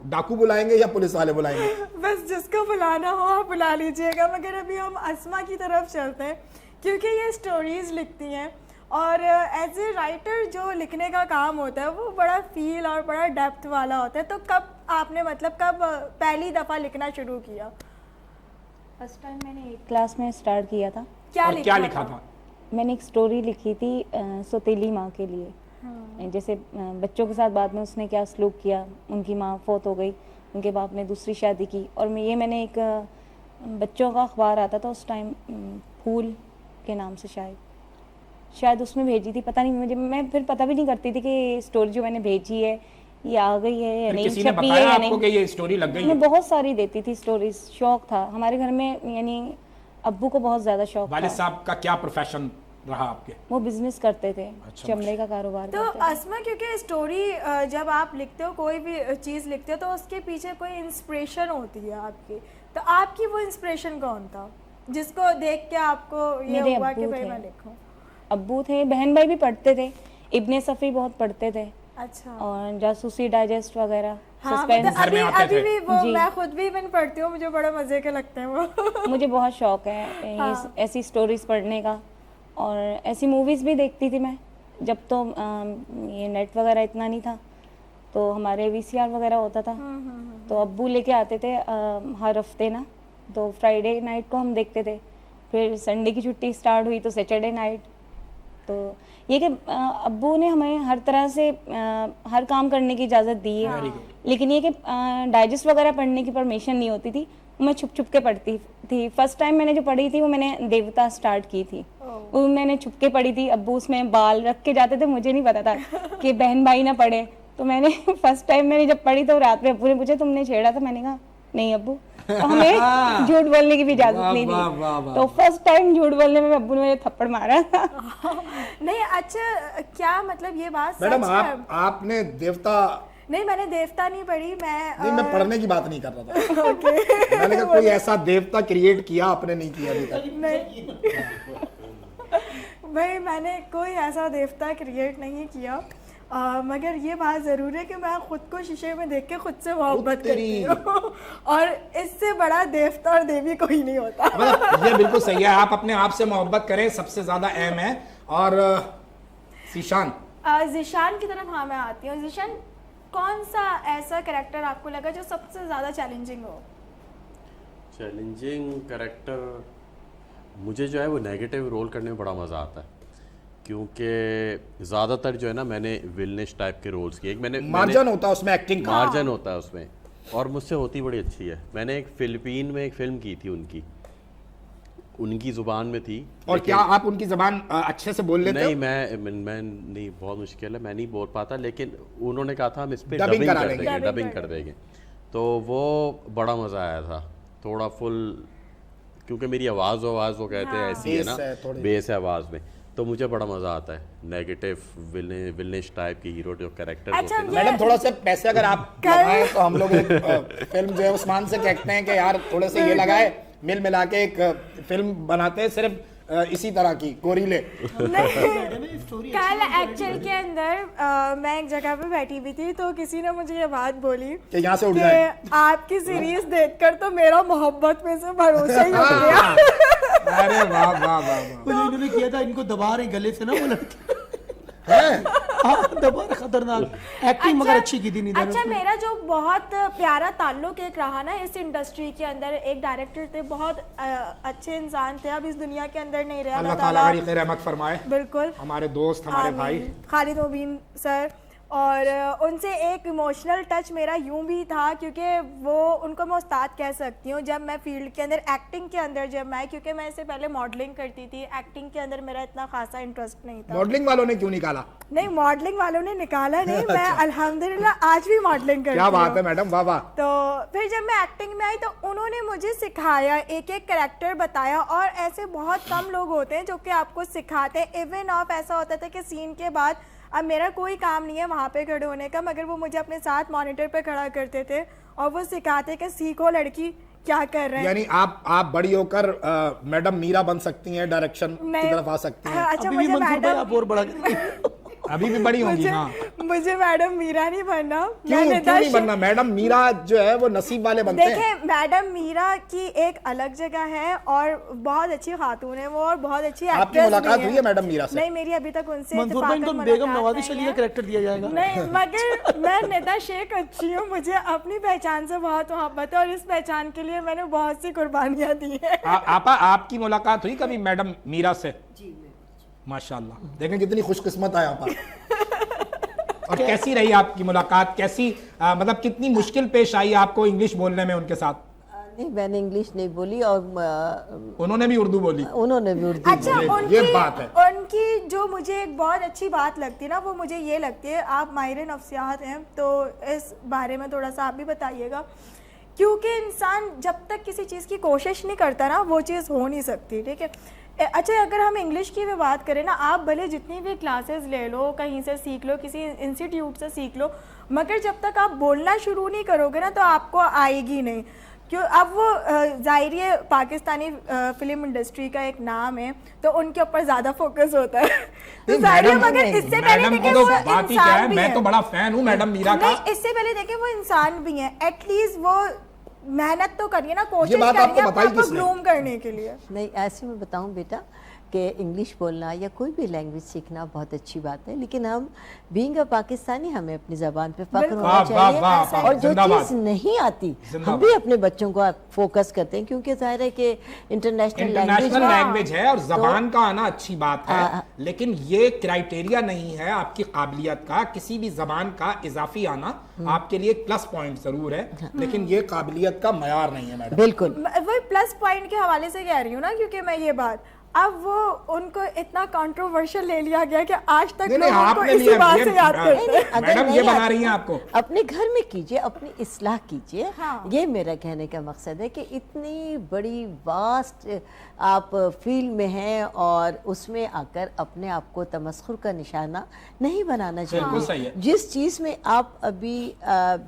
डाकू बुलाएंगे या पुलिस वाले बुलाएंगे। बस जिसको बुलाना हो आप बुला लीजिएगा, मगर अभी हम अस्मा की तरफ चलते हैं क्योंकि ये स्टोरीज लिखती हैं और एज ए राइटर जो लिखने का काम होता है वो बड़ा फील और बड़ा डेप्थ वाला होता है। तो कब आपने मतलब कब पहली दफ़ा लिखना शुरू किया? फर्स्ट टाइम मैंने 8th क्लास में स्टार्ट किया था। और क्या लिखा था? मैंने एक स्टोरी लिखी थी सौतेली माँ के लिए। जैसे बच्चों के साथ बाद में उसने क्या सलूक किया, उनकी माँ फौत हो गई, उनके बाप ने दूसरी शादी की, और मैंने एक बच्चों का अखबार आता था उस टाइम, फूल के नाम से शायद उसमें भेजी थी, पता नहीं मुझे, मैं फिर पता भी नहीं करती थी कि स्टोरी जो मैंने भेजी है ये आ गई है या नहीं, किसी ने छपी है बताया या आपको नहीं। कि ये स्टोरी लग गई मैं है? बहुत सारी देती थी स्टोरीज, शौक था हमारे घर में, यानी अब्बू को बहुत ज़्यादा शौक वालिद था। साहब का क्या प्रोफेशन रहा आपके? वो बिजनेस करते थे, चमड़े का कारोबार तो करते थे। अस्मा, क्योंकि स्टोरी जब आप लिखते हो, कोई भी चीज़ लिखते हो, तो उसके पीछे कोई इंस्पिरेशन होती है आपकी। तो आपकी वो इंस्पिरेशन कौन था जिसको देख के आपको ये मेरे हुआ अब्बू कि भाई थे। मैं लिखूं? अब्बू थे, बहन भाई भी पढ़ते थे, इब्ने सफ़ी बहुत पढ़ते थे, अच्छा और जासूसी डाइजेस्ट वगैरह, हाँ, सस्पेंस। मतलब घर में अभी आते अभी थे। भी वो जी। मैं खुद भी इवन पढ़ती हूँ, मुझे बड़ा मजे के लगते हैं वो। मुझे बहुत शौक है ऐसी स्टोरीज पढ़ने का, और ऐसी मूवीज़ भी देखती थी मैं। जब तो ये नेट वगैरह इतना नहीं था, तो हमारे वीसीआर वगैरह होता था, तो अब्बू लेके आते थे हर हफ्ते ना, तो फ्राइडे नाइट को हम देखते थे। फिर संडे की छुट्टी स्टार्ट हुई तो सैटरडे नाइट। तो ये कि अब्बू ने हमें हर तरह से हर काम करने की इजाज़त दी है, लेकिन ये कि डाइजेस्ट वगैरह पढ़ने की परमिशन नहीं होती थी, मैं छुप छुप के पढ़ती थी। फर्स्ट टाइम मैंने जो पढ़ी थी वो मैंने देवता स्टार्ट की थी, वो मैंने छुप के पढ़ी थी। अब्बू उसमें बाल रख के जाते थे, मुझे नहीं पता था कि बहन भाई ना पढ़े, तो मैंने फर्स्ट टाइम मैंने जब पढ़ी तो रात में अब्बू ने पूछा तुमने छेड़ा था, मैंने कहा नहीं अब्बू, तो हमें झूठ बोलने की भी इजाजत नहीं वाह, वाह, वाह। थी। तो फर्स्ट टाइम झूठ बोलने में अब्बू ने मुझे थप्पड़ मारा था। नहीं अच्छा, क्या मतलब ये बात मैडम सच है? आपने देवता नहीं, मैंने देवता नहीं पढ़ी, मैं पढ़ने की बात नहीं कर रहा था। मैंने कहा कोई ऐसा देवता क्रिएट किया, आपने नहीं किया अभी तक। भाई मैंने कोई ऐसा देवता क्रिएट नहीं किया, मगर ये बात ज़रूर है कि मैं खुद को शीशे में देख के खुद से मोहब्बत करती हूँ, और इससे बड़ा देवता और देवी कोई नहीं होता। मतलब ये बिल्कुल सही है, आप अपने आप से मोहब्बत करें, सबसे ज्यादा अहम है। और ज़ीशान, ज़ीशान की तरफ हाँ मैं आती हूँ। ज़ीशान, कौन सा ऐसा कैरेक्टर आपको लगा जो सबसे ज़्यादा चैलेंजिंग हो? चैलेंजिंग कैरेक्टर मुझे जो है वो नेगेटिव रोल करने में बड़ा मज़ा आता है, क्योंकि ज़्यादातर जो है ना मैंने विलनिश टाइप के रोल्स किए। एक मैंने मार्जिन होता है उसमें, एक्टिंग का मार्जिन होता है उसमें, और मुझसे होती बड़ी अच्छी है। मैंने एक फिलिपीन में एक फिल्म की थी, उनकी ज़ुबान में थी। और क्या आप उनकी जबान अच्छे से बोल लेते नहीं, हो? मैं नहीं, बहुत मुश्किल है, मैं नहीं बोल पाता, लेकिन उन्होंने कहा था हम इस पे Dubbing डबिंग करा कर लेंगे। देंगे, डबिंग कर देंगे। तो वो बड़ा मज़ा आया था, थोड़ा फुल, क्योंकि मेरी आवाज़ वो कहते हैं ऐसी है ना, बेस है थोड़ी। बेस है आवाज़ में, तो मुझे बड़ा मज़ा आता है। नेगेटिव विलनिश टाइप की हीरो जो कैरेक्टर अच्छा, होते हैं। मैडम थोड़ा सा पैसे अगर आप लगाएं तो हम लोग एक फिल्म जो है उस्मान से कहते हैं कि यार थोड़े से ये लगाए, मिल मिला के एक फिल्म बनाते हैं सिर्फ इसी तरह की गोरीले। कल एक्चुअल के अंदर मैं एक जगह पे बैठी हुई थी, तो किसी ने मुझे ये बात बोली कि यहाँ से उठ कि जाए। आपकी सीरीज देखकर तो मेरा मोहब्बत में से भरोसा ही उठ गया। अरे वाह वाह वाह वाह। वो जो इन्होंने किया था, इनको दबा रहे गले से ना वो लड़की, हैं? हाँ दबा रहे, खतरनाक एक्टिंग मगर अच्छी की थी निधन अच्छा, उसमें। मेरा जो बहुत प्यारा ताल्लुक एक रहा ना इस इंडस्ट्री के अंदर, एक डायरेक्टर थे, बहुत अच्छे इंसान थे, अब इस दुनिया के अंदर नहीं रहे, अल्लाह अल्लाह ताला ताला बड़ी रहमत फरमाए। बिल्कुल, हमारे दोस्त, हमारे आमीन। भाई खालिद मुबीन सर, और उनसे एक इमोशनल टच मेरा यूं भी था, क्योंकि वो उनको मैं उस्ताद कह सकती हूँ। जब मैं फील्ड के अंदर, एक्टिंग के अंदर जब मैं, क्योंकि मैं इससे पहले मॉडलिंग करती थी, एक्टिंग के अंदर मेरा इतना खासा इंटरेस्ट नहीं था। मॉडलिंग वालों ने क्यों निकाला? नहीं, मॉडलिंग वालों ने निकाला नहीं, मैं अल्हम्दुलिल्लाह आज भी मॉडलिंग करती क्या हूँ। बात है मैडम, वाह वाह। तो फिर जब मैं एक्टिंग में आई तो उन्होंने मुझे सिखाया, एक एक कैरेक्टर बताया, और ऐसे बहुत कम लोग होते हैं जो कि आपको सिखाते हैं। इवन ऑफ ऐसा होता था कि सीन के बाद अब मेरा कोई काम नहीं है वहाँ पे खड़े होने का, मगर वो मुझे अपने साथ मॉनिटर पे खड़ा करते थे और वो सिखाते कि सीखो लड़की क्या कर रहे हैं। यानी आप बड़ी होकर मैडम मीरा बन सकती हैं, डायरेक्शन की तरफ आ सकती हैं। अच्छा, अभी भी मुझे मंसूर भाई आप मैडम और बड़ा अभी भी बड़ी होंगी। हाँ, मुझे मैडम मीरा नहीं बनना। क्यों नहीं बनना? मैडम मीरा जो है वो नसीब वाले बनते हैं। देखिए, मैडम मीरा की एक अलग जगह है और बहुत अच्छी खातून है वो, और बहुत अच्छी एक्ट्रेस आपकी मुलाकात भी हुई है मैडम मीरा से? नहीं, मेरी अभी तक उनसे मंसूर भाई इत्तेफाकन तो बेगम मुलाकात नवाज नहीं अली का है। कैरेक्टर दिया जाएगा। नहीं, मगर मैं निदा शेख अच्छी हूँ, मुझे अपनी पहचान से बहुत मोहब्बत है, और इस पहचान के लिए मैंने बहुत सी कुर्बानियाँ दी है। आपा, आपकी मुलाकात हुई कभी मैडम मीरा से? माशाल्लाह, देखें कितनी खुशकिस्मत है आपा। और कैसी रही आपकी मुलाकात? कैसी मतलब कितनी मुश्किल पेश आई आपको इंग्लिश बोलने में उनके साथ? नहीं, मैंने इंग्लिश नहीं बोली और उन्होंने भी उर्दू बोली? उन्होंने भी उर्दू अच्छा, ये बात है। उनकी जो मुझे एक बहुत अच्छी बात लगती है ना, वो मुझे ये लगती है, आप माहिर नफ्सियात हैं तो इस बारे में थोड़ा सा आप भी बताइएगा, क्योंकि इंसान जब तक किसी चीज़ की कोशिश नहीं करता ना, वो चीज़ हो नहीं सकती। ठीक है, अच्छा, अगर हम इंग्लिश की भी बात करें ना, आप भले जितनी भी क्लासेस ले लो, कहीं से सीख लो, किसी इंस्टीट्यूट से सीख लो, मगर जब तक आप बोलना शुरू नहीं करोगे ना तो आपको आएगी नहीं। क्यों अब वो जाहिर है पाकिस्तानी फिल्म इंडस्ट्री का एक नाम है, तो उनके ऊपर ज्यादा फोकस होता है। तो जाहिर है, मगर इससे पहले मैडम देखे की तो वो बात ही क्या है, इंसान भी मैं है। तो बड़ा फैन हूँ मैडम मीरा का। नहीं, इससे पहले देखे वो इंसान भी है, एटलीस्ट वो मेहनत तो करिए ना, ये कोशिश बात आपको करिए बताई अपने आप को किसने? ग्रूम करने के लिए। नहीं, ऐसे मैं बताऊं बेटा कि इंग्लिश बोलना या कोई भी लैंग्वेज सीखना बहुत अच्छी बात है, लेकिन हम बीइंग अ पाकिस्तानी हमें अपनी ज़बान पे फ़ख्र होना वाह, चाहिए। वाह, वाह, और जो जिंदाबाद। चीज़ नहीं आती हम जिंदाबाद। भी अपने बच्चों को फोकस करते हैं, क्योंकि जाहिर है कि इंटरनेशनल इंटरनेशनल लैंग्वेज है और तो जबान का आना अच्छी बात है, लेकिन ये क्राइटेरिया नहीं है आपकी काबिलियत का। किसी भी जबान का इजाफी आना आपके लिए एक प्लस पॉइंट जरूर है, लेकिन ये काबिलियत का मयार नहीं है मैडम। बिल्कुल वही प्लस पॉइंट के हवाले से कह रही हूँ ना, क्योंकि मैं ये बात, अब वो उनको इतना कंट्रोवर्शियल ले लिया गया कि आज तक नहीं, लोग उनको आपने इसी लिया, बात ये- से याद नहीं, करते हैं। अगर मैडम नहीं ये बना आती, रही हैं आपको। अपने घर में कीजिए, अपनी इस्लाह कीजिए। हाँ। ये मेरा कहने का मकसद है कि इतनी बड़ी वास्ट आप फील्ड में हैं और उसमें आकर अपने आप को तमस्खुर का निशाना नहीं बनाना बिल्कुल सही है। चाहिए। जिस चीज़ में आप अभी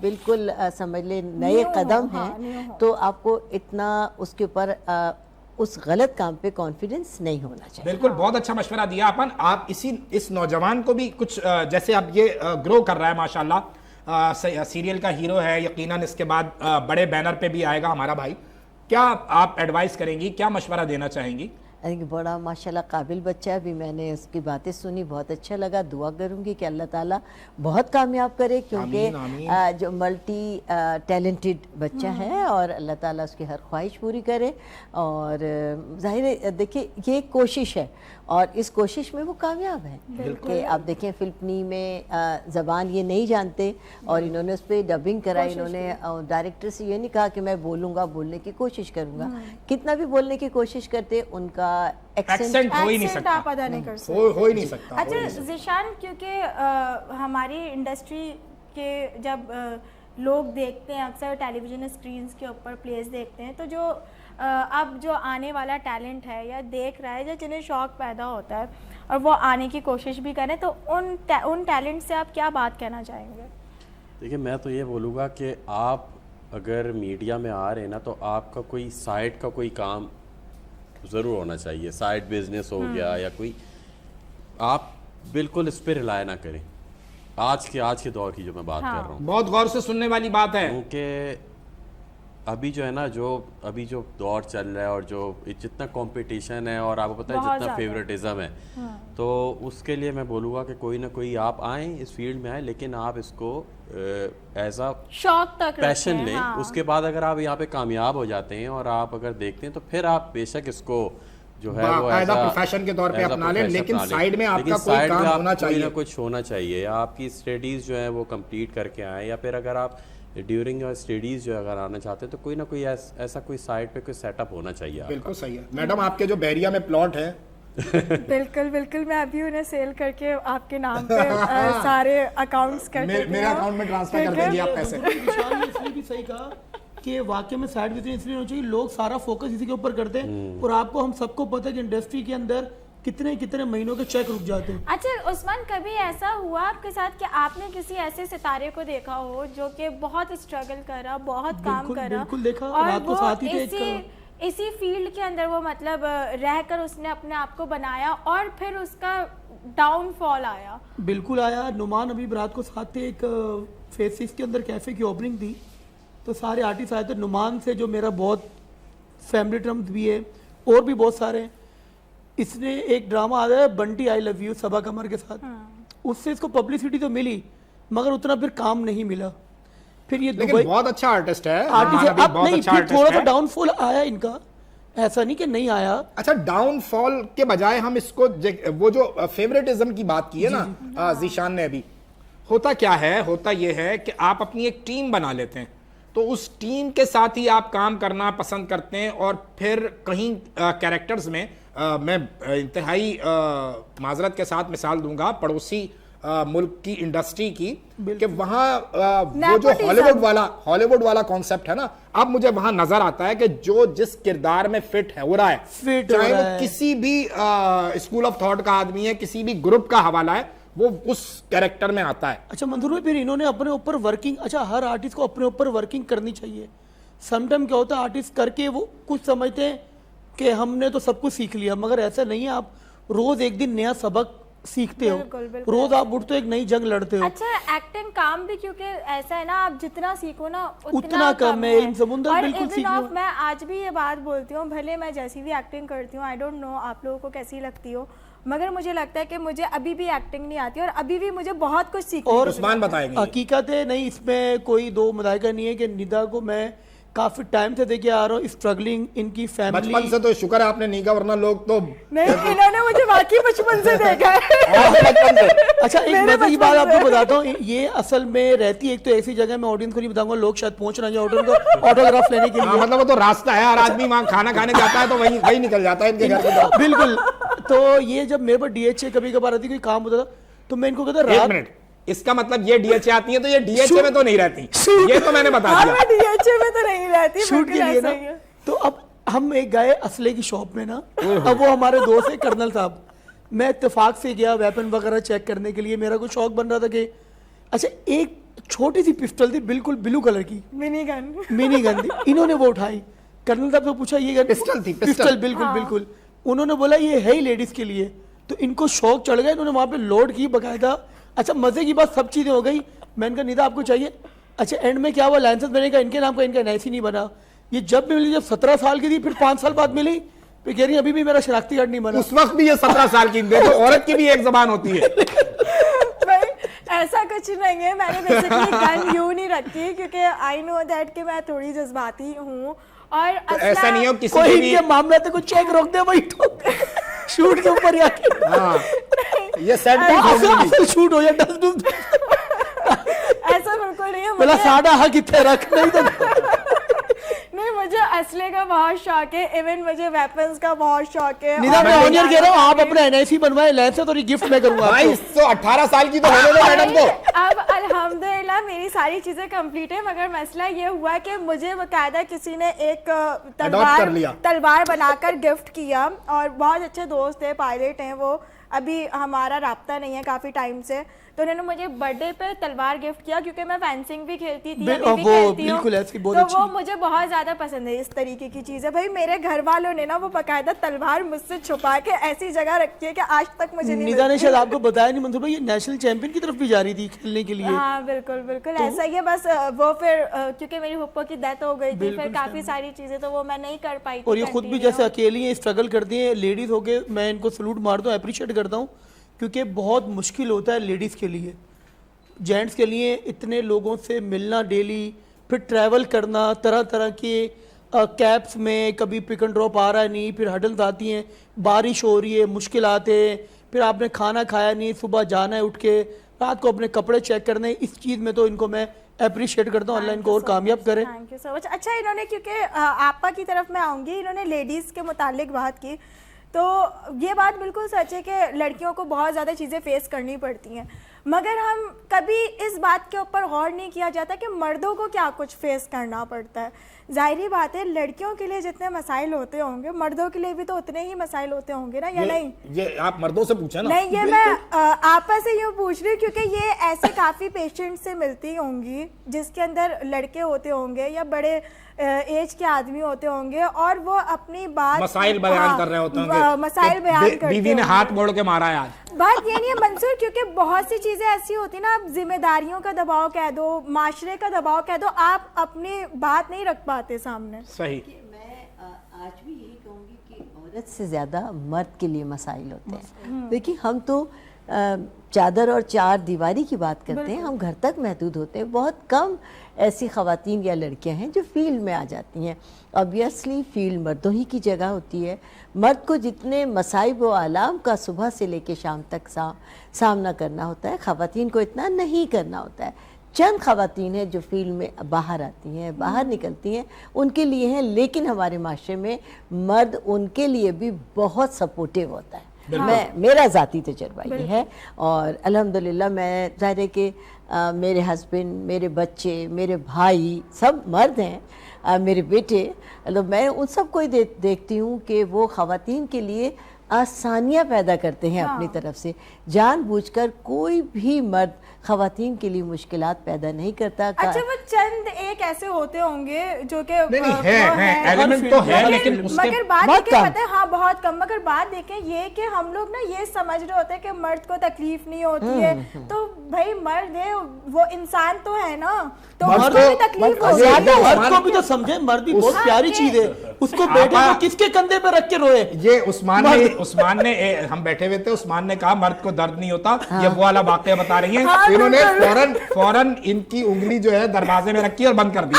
बिल्कुल समझ ले नए न्यू हो, कदम हाँ, हैं, न्यू हो। तो आपको इतना उसके ऊपर उस गलत काम पे कॉन्फिडेंस नहीं होना चाहिए। बिल्कुल, बहुत अच्छा मशवरा दिया अपन। आप इस नौजवान को भी कुछ जैसे अब ये ग्रो कर रहा है माशाल्लाह, सीरियल का हीरो है, यकीनन इसके बाद बड़े बैनर पे भी आएगा हमारा भाई। क्या आप एडवाइस करेंगी, क्या मशवरा देना चाहेंगी? एक बड़ा माशाल्लाह काबिल बच्चा है, अभी मैंने उसकी बातें सुनी, बहुत अच्छा लगा। दुआ करूंगी कि अल्लाह ताला बहुत कामयाब करे, क्योंकि आमीन, आमीन। जो मल्टी टैलेंटेड बच्चा है और अल्लाह ताला उसकी हर ख्वाहिश पूरी करे। और जाहिर है देखिए ये एक कोशिश है और इस कोशिश में वो कामयाब है कि आप देखें फिल्पनी में ज़बान ये नहीं जानते और इन्होंने उस पर डबिंग कराई। इन्होंने डायरेक्टर से ये नहीं कहा कि मैं बोलूँगा, बोलने की कोशिश करूँगा। कितना भी बोलने की कोशिश करते उनका एक्सेंट हो ही नहीं Accent सकता, आप अदा नहीं कर सकते। हो ही नहीं सकता। अच्छा जिशान, क्योंकि हमारी इंडस्ट्री के जब लोग देखते हैं अक्सर टेलीविजन स्क्रीन्स के ऊपर प्लेस देखते हैं, तो जो अब जो आने वाला टैलेंट है या देख रहा है, या जिन्हें शौक पैदा होता है और वो आने की कोशिश भी करें, तो उन टैलेंट से आप क्या बात कहना चाहेंगे? देखिए, मैं तो ये बोलूँगा कि आप अगर मीडिया में आ रहे हैं ना, तो आपका कोई साइड का कोई काम ज़रूर होना चाहिए। साइड बिजनेस हो गया या कोई, आप बिल्कुल इस पर रिलाय ना करें। आज के दौर की जो मैं बात कर रहा हूँ, बहुत गौर से सुनने वाली बात है, क्योंकि अभी जो है ना, अभी जो दौर चल रहा है और जो जितना कंपटीशन है और आपको पता है बहुत जितना ज़्यादा। फेवरेटिज्म है, तो उसके लिए मैं बोलूँगा कि कोई ना कोई आप आएँ इस फील्ड में आए, लेकिन आप इसको एज अ शौक तक पैशन रखें, लें। हाँ। उसके बाद अगर आप यहाँ पे कामयाब हो जाते हैं और आप अगर देखते हैं, तो फिर आप बेशक इसको जो है वो बाकायदा as a- प्रोफेशन के तौर पे as a अपना लें, प्रोफेशन लेकिन अपना लें। साइड में आपका लेकिन कोई साइड में काम आप होना कोई चाहिए। ना कुछ होना चाहिए। आपकी स्टडीज़ जो है वो कंप्लीट करके आए, या फिर अगर आप ड्यूरिंग योर स्टडीज़ जो अगर आना चाहते हैं, तो कोई ना कोई ऐसा कोई साइड पे कोई सेटअप होना चाहिए आपका। बिल्कुल सही है। मैडम आपके जो बैरिया में प्लॉट है, बिल्कुल बिल्कुल, मैं अभी उन्हें सेल करके आपके नाम पे सारे अकाउंट्स कर देती मेरे हूँ। अकाउंट में ट्रांसफर कर देंगे आप पैसे। विशाल ने इसलिए भी सही कहा कि वाकई में साइड बिजनेस इसलिए होना चाहिए, लोग सारा फोकस इसी के ऊपर करते हैं और आपको हम सबको पता है कि इंडस्ट्री के अंदर कितने कितने महीनों के चेक रुक जाते हैं। अच्छा उस्मान, कभी ऐसा हुआ आपके साथ कि आपने किसी ऐसे सितारे को देखा हो जो कि बहुत स्ट्रगल कर रहा, बहुत काम बिल्कुल, कर रहा, बिल्कुल देखा, और रात को वो साथ ही थे इसी फील्ड के अंदर वो मतलब रहकर उसने अपने आप को बनाया और फिर उसका डाउनफॉल आया? बिल्कुल आया। नुमान अभी रात को साथ थे, एक फेस 6 के अंदर कैफ़े की ओपनिंग थी, तो सारे आर्टिस्ट आए थे। नुमान से जो मेरा बहुत फैमिली टर्म्स भी है और भी बहुत सारे हैं। इसने एक ड्रामा आ रहा है बंटी आई लव यू सबा कमर के साथ, उससे इसको पब्लिसिटी तो मिली मगर उतना फिर काम नहीं मिला। फिर ये लेकिन दुबई बहुत अच्छा आर्टिस्ट है, आर्टिस्ट नुमान अभी अब बहुत नहीं, अच्छा फिर आर्टिस्ट थोड़ा सा है। डाउनफॉल आया इनका, ऐसा नहीं कि नहीं आया। अच्छा, डाउनफॉल के बजाय हम इसको वो जो फेवरेटिज्म की बात की है ना जीशान ने अभी, होता क्या है, होता यह है कि आप अपनी एक टीम बना लेते हैं, तो उस टीम के साथ ही आप काम करना पसंद करते हैं और फिर कहीं कैरेक्टर्स में मैं इंतहाई माजरत के साथ मिसाल दूंगा पड़ोसी मुल्क की इंडस्ट्री की, कि वहाँ वो जो हॉलीवुड वाला कॉन्सेप्ट है ना, अब मुझे वहां नजर आता है कि जो जिस किरदार में फिट है हो रहा है, चाहे वो किसी भी स्कूल ऑफ थॉट का आदमी है, किसी भी ग्रुप का हवाला है, वो उस कैरेक्टर में आता है। अच्छा मंजूर भाई, फिर इन्होंने अपने ऊपर वर्किंग, अच्छा हर आर्टिस्ट को अपने ऊपर वर्किंग करनी चाहिए। समटाइम क्या होता है आर्टिस्ट करके वो कुछ समझते हैं कि हमने तो सब कुछ सीख लिया, मगर ऐसा नहीं है। आप रोज एक दिन नया सबक सीखते हो, बिल्कुल, बिल्कुल रोज आप उठते हो एक नई जंग लड़ते हो। अच्छा एक्टिंग काम भी क्योंकि ऐसा है ना, आप जितना सीखो ना उतना कम है। इन समुंदर और बिल्कुल even सीख of लो। मैं आज भी ये बात बोलती हूँ, भले मैं जैसी भी एक्टिंग करती हूँ, आई डोंट नो आप लोगों को कैसी लगती हो, मगर मुझे लगता है कि मुझे अभी भी एक्टिंग नहीं आती और अभी भी मुझे बहुत कुछ सीखने और की उस्मान बताएंगे। हकीकत है नहीं, इसमें कोई दो मुदायका नहीं है कि निदा को मैं काफी टाइम से देखे आ रहा हूँ, स्ट्रगलिंग इनकी फैमिली। बचपन से तो शुक्र है आपने नहीं कहा, वरना लोग तो नहीं, इन्होंने मुझे वाकई बचपन से देखा है। बचपन से। अच्छा एक मेरे मजे की बचपन बात से। आपको बताता हूँ, ये असल में रहती है एक तो ऐसी जगह, मैं ऑडियंस को नहीं बताऊंगा, लोग शायद पहुंच ना जाए ऑटोग्राफ लेने के हाँ, लिए। मतलब वो तो रास्ता है, हर आदमी वहाँ खाना खाने जाता है तो वही वही निकल जाता है इनके घर की तरफ। बिल्कुल। तो ये जब मेरे पर डीएचए कभी कभार आती कोई काम होता था तो मैं इनको कहता एक रात मिनट, इसका मतलब ये डीएचए आती है तो ये डीएचए में तो नहीं रहती, ये तो मैंने बता हाँ, दिया। मैं DHA में तो नहीं रहती, शूट के बिल्कुल लिए ऐसा ना। ही है। तो अब हम एक गए असले की शॉप में ना, अब वो हमारे दोस्त है कर्नल साहब, मैं इत्तेफाक से गया वेपन वगैरह चेक करने के लिए, मेरा कोई शौक बन रहा था कि अच्छा एक छोटी सी पिस्टल थी बिल्कुल ब्लू कलर की, मिनी गन। मिनी गन थी, इन्होंने वो उठाई, कर्नल साहब से पूछा ये गन पिस्टल थी, पिस्टल। पिस्टल बिल्कुल बिल्कुल, उन्होंने बोला ये है ही लेडीज के लिए, तो इनको शौक चढ़ गया, इन्होंने वहां पे लोड की बकायदा। अच्छा मजे की बात सब चीजें हो गई, मैंने कहा निदा आपको चाहिए, अच्छा एंड में क्या हुआ लाइसेंस बनेगा इनके नाम का, इनका एनआईसी नहीं बना, ये जब भी मिली जब 17 साल की थी, फिर 5 साल बाद मिली, फिर कह रही अभी भी मेरा शनाख्ती कार्ड नहीं बना। उस वक्त भी ये 17 साल की, देखो औरत की भी एक जबान होती है। भाई ऐसा कुछ नहीं है, मैंने बेसिकली गन यूं नहीं रखी क्योंकि आई नो दैट कि मैं थोड़ी जज्बाती हूँ और तो ऐसा नहीं हो किसी कोई के भी। इनके मामले तो कुछ चेक रोक दे भाई तो शूट के ऊपर आके हाँ, ये सेट भी असल खोल दी। असल शूट हो जाए डस डुस ऐसा बिल्कुल नहीं है। बोला मुझे साढ़ा हक इतने रख नहीं तो नहीं, मुझे असले का बहुत शौक है, इवन मुझे वेपन्स का बहुत शौक है। निदा और मैं ऑनियर कह रहा हूँ आप मैं- अपना एनआईसी बनवाए लाइसेंस और ये गिफ्ट मैं करूंगा भाई आपको। तो 18 साल की तो होने दो मैडम को। अब अल्हम्दुलिल्लाह मेरी सारी चीजें कंप्लीट है, मगर मसला ये हुआ कि मुझे बकायदा किसी ने एक कर लिया। तलवार बनाकर गिफ्ट किया और बहुत अच्छे दोस्त है, पायलट हैं वो, अभी हमारा राब्ता नहीं है काफी टाइम से, तो उन्होंने मुझे बर्थडे पे तलवार गिफ्ट किया क्योंकि मैं फेंसिंग भी खेलती थी, अभी भी वो खेलती हूँ, बिल्कुल ऐसी बहुत तो अच्छी। वो मुझे बहुत ज्यादा पसंद है इस तरीके की चीजें। भाई मेरे घर वालों ने ना वो बकायदा तलवार मुझसे छुपा के ऐसी जगह रखी है कि आज तक मुझे नहीं निदा ने मिलती। शायद आपको बताया नहीं मंसूर भाई, ये नेशनल चैंपियन की तरफ भी जा रही थी खेलने के लिए। हाँ बिल्कुल बिल्कुल ऐसा ही है, बस वो फिर क्योंकि मेरी फुप्पो की डेथ हो गई थी, फिर काफी सारी चीजें तो वो मैं नहीं कर पाई थी और ये खुद भी continue। जैसे अकेली हैं, स्ट्रगल करती हैं, लेडीज होके मैं इनको सलूट मारता हूँ, अप्रिशिएट करता हूँ, क्योंकि बहुत मुश्किल होता है लेडीज़ के लिए, जेंट्स के लिए इतने लोगों से मिलना डेली, फिर ट्रैवल करना तरह तरह के कैब्स में, कभी पिक एंड ड्रॉप आ रहा है नहीं, फिर हडल्स आती हैं, बारिश हो रही है, मुश्किल आते हैं, फिर आपने खाना खाया नहीं, सुबह जाना है उठ के, रात को अपने कपड़े चेक करने, इस चीज़ में तो इनको मैं अप्रिशिएट करता हूँ, अल्लाह इनको और कामयाब करे। Thank you so much. अच्छा इन्होंने क्योंकि आपा की तरफ मैं आऊँगी, इन्होंने लेडीज़ के मुतालिक बात की, तो ये बात बिल्कुल सच है कि लड़कियों को बहुत ज़्यादा चीज़ें फेस करनी पड़ती हैं, मगर हम कभी इस बात के ऊपर गौर नहीं किया जाता कि मर्दों को क्या कुछ फेस करना पड़ता है। जाहिर बात है लड़कियों के लिए जितने मसाइल होते होंगे मर्दों के लिए भी तो उतने ही मसाइल होते होंगे ना, या नहीं? ये आप मर्दों से पूछा ना। नहीं, ये मैं आपस से यूँ पूछ रही हूँ क्योंकि ये ऐसे काफ़ी पेशेंट से मिलती होंगी जिसके अंदर लड़के होते होंगे या बड़े एज के आदमी होते होंगे और वो अपनी बात मसाइल बयान कर रहे होते होंगे, मसाइल बयान करते बीवी ने होंगे। हाथ मोड़ के मारा है आज। बात ये नहीं है मंसूर, क्योंकि बहुत सी चीज़ें ऐसी होती ना, आप जिम्मेदारियों का दबाव कह दो, माशरे का दबाव कह दो, आप अपनी बात नहीं रख पाते सामने। सही। मैं आज भी यही कहूँगी कि औरत से ज़्यादा मर्द के लिए मसाइल होते हैं। देखिए हम तो चादर और चार दीवारी की बात करते हैं, हम घर तक महदूद होते हैं, बहुत कम ऐसी ख़वातीन या लड़कियां हैं जो फील्ड में आ जाती हैं। ऑब्वियसली फील्ड मर्दों ही की जगह होती है, मर्द को जितने मसाइब व आलाम का सुबह से लेकर शाम तक सामना करना होता है, ख़वातीन को इतना नहीं करना होता है। चंद ख़वातीन हैं जो फील्ड में बाहर आती हैं, बाहर निकलती हैं, उनके लिए हैं, लेकिन हमारे माशरे में मर्द उनके लिए भी बहुत सपोर्टिव होता है। मेरा ज़ाती तजर्बा ये है और अल्हम्दुलिल्लाह मैं ज़ाहिर है कि मेरे हस्बैंड, मेरे बच्चे, मेरे भाई सब मर्द हैं, मेरे बेटे, मतलब मैं उन सबको ही देखती हूँ कि वो ख़वातीन के लिए आसानियां पैदा करते हैं अपनी तरफ से। जानबूझकर कोई भी मर्द खवातीन के लिए मुश्किलात पैदा नहीं करता। अच्छा, वो चंद एक ऐसे होते होंगे जो कि है एलिमेंट तो है, लेकिन उसके मगर बात बहुत देखें कम। पता है, हाँ बहुत कम। मगर बात देखें ये कि हम लोग ना ये समझ रहे होते हैं कि मर्द को तकलीफ नहीं होती है, तो भाई मर्द है वो इंसान तो है ना, तो मर्द उसको भी को- तकलीफ मर्द होती है। मर्द को भी तो समझे, मर्द भी बहुत प्यारी चीज है। उसको बेटे को किसके कंधे पे रख के रोए? ये उस्मान ने हम बैठे हुए थे, उस्मान ने कहा मर्द को दर्द नहीं होता, ये वो वाला वाकया बता रही हैं। हाँ, इन्होंने बिल्कुल। फौरन इनकी उंगली जो है दरवाजे में रखी और बंद कर दी।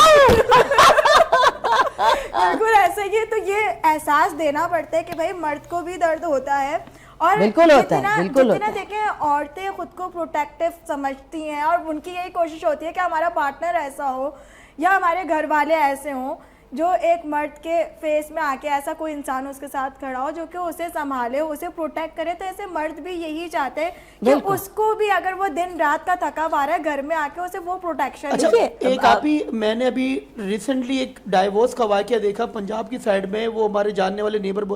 बिल्कुल ऐसा ही है। तो ये एहसास देना पड़ता है कि भाई मर्द को भी दर्द होता है, और बिल्कुल होता है, जितना बिल्कुल जितना होता है। देखें औरतें खुद को प्रोटेक्टिव समझती हैं और उनकी यही कोशिश होती है कि हमारा पार्टनर ऐसा हो या हमारे घर वाले ऐसे हों जो एक मर्द के फेस में आके ऐसा कोई इंसान उसके साथ खड़ा हो जो कि उसे संभाले, उसे प्रोटेक्ट करे। तो ऐसे मर्द भी यही चाहते हैं कि बिल्कुल। उसको भी अगर वो दिन रात का थका हुआ है घर में आके उसे वो प्रोटेक्शन अच्छा, देखिए, एक आप ही मैंने अभी रिसेंटली एक डाइवोर्स का वाकया देखा पंजाब की साइड में। वो हमारे जानने वाले नेबर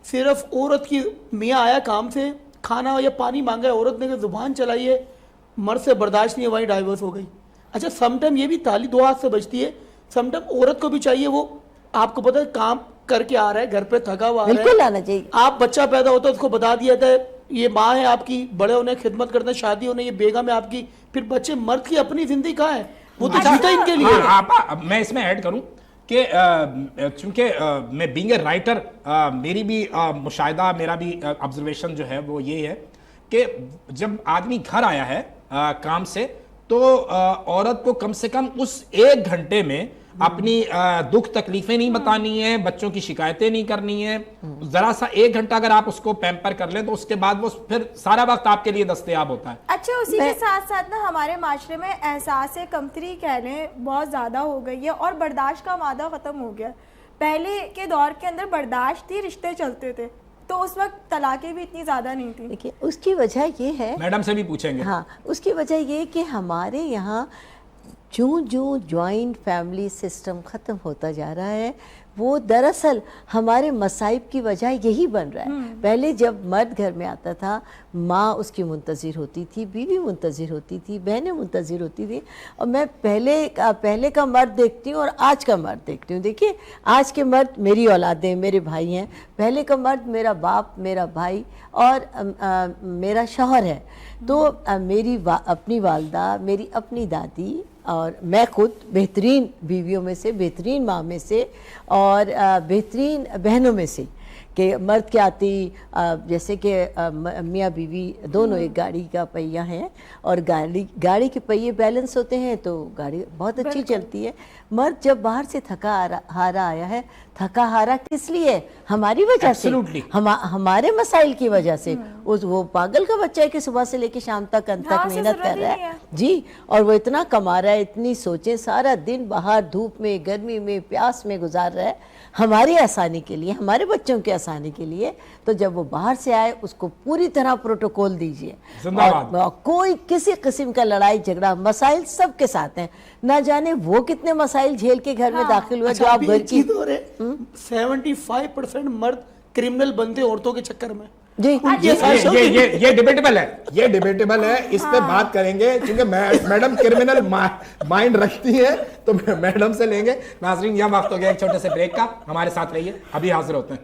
सिर्फ औरत की मियाँ आया काम से, खाना या पानी मांगा है, औरत ने जुबान चलाई है, मर्द से बर्दाश्त नहीं है, वही डाइवोर्स हो गई। अच्छा, समटाइम ये भी ताली दो हाथ से बजती है। समटाइम औरत को भी चाहिए, वो आपको पता है काम करके आ रहा है, घर पे थका हुआ आ रहा है, बिल्कुल आना चाहिए। आप बच्चा पैदा होता है उसको बता दिया था ये माँ है आपकी, बड़े होने खिदमत करना, शादी होने ये बेगम है आपकी, फिर बच्चे। मर्द की अपनी जिंदगी कहाँ है? वो तो जीता इनके लिए। हाँ, आप मैं इसमें ऐड करूं कि चूंकि मैं बीइंग ए राइटर, मेरी भी मुशाहिदा, मेरा भी ऑब्जर्वेशन जो है वो ये है कि जब आदमी घर आया है काम से, तो औरत को कम से कम उस 1 घंटे में अपनी दुख तकलीफें नहीं बतानी है, बच्चों की शिकायतें नहीं करनी है। जरा सा 1 घंटा अगर आप उसको पैम्पर कर लें तो उसके बाद वो फिर सारा वक्त आपके लिए दस्तयाब होता है। अच्छा, उसी के साथ साथ ना हमारे माशरे में एहसास कमतरी कह लें बहुत ज़्यादा हो गई है और बर्दाश्त का मादा ख़त्म हो गया। पहले के दौर के अंदर बर्दाश्त थी, रिश्ते चलते थे, तो उस वक्त तलाकें भी इतनी ज़्यादा नहीं थी। देखिए, उसकी वजह ये है, मैडम से भी पूछेंगे। हाँ, उसकी वजह ये कि हमारे यहाँ जो जॉइंट फैमिली सिस्टम ख़त्म होता जा रहा है, वो दरअसल हमारे मसाइब की वजह यही बन रहा है। पहले जब मर्द घर में आता था, माँ उसकी मुंतज़िर होती थी, बीवी मुंतज़िर होती थी, बहनें मुंतज़िर होती थी। और मैं पहले का मर्द देखती हूँ और आज का मर्द देखती हूँ। देखिए, आज के मर्द मेरी औलादें, मेरे भाई हैं। पहले का मर्द मेरा बाप, मेरा भाई और मेरा शौहर है। तो मेरी अपनी वालदा, मेरी अपनी दादी और मैं खुद बेहतरीन बीवियों में से, बेहतरीन माँ में से और बेहतरीन बहनों में से। कि मर्द के आती जैसे कि मियाँ बीवी दोनों एक गाड़ी का पहिया है और गाड़ी के पहिए बैलेंस होते हैं तो गाड़ी बहुत अच्छी चलती है। मर्द जब बाहर से थका हारा आया है, थका हारा किस लिए? हमारी वजह से, हमारे मसाइल की वजह से। वो पागल का बच्चा है कि सुबह से लेकर शाम तक अंत तक मेहनत कर रहा है जी, और वो इतना कमा रहा है, इतनी सोचें, सारा दिन बाहर धूप में, गर्मी में, प्यास में गुजार रहा है हमारी आसानी के लिए, हमारे बच्चों की आसानी के लिए। तो जब वो बाहर से आए उसको पूरी तरह प्रोटोकॉल दीजिए और कोई किसी किस्म का लड़ाई झगड़ा, मसाइल सबके साथ हैं। ना जाने वो कितने मसाइल झेल के घर में दाखिल हुआ। जो आप घर की 75% मर्द क्रिमिनल बनते औरतों के चक्कर में जी। ये डिबेटेबल है, ये डिबेटेबल है, इस पे बात करेंगे क्योंकि मैडम क्रिमिनल माइंड रखती है, तो मैडम से लेंगे। नाज़रीन, यह वक्त हो गया एक छोटे से ब्रेक का, हमारे साथ रहिए, अभी हाजिर होते हैं।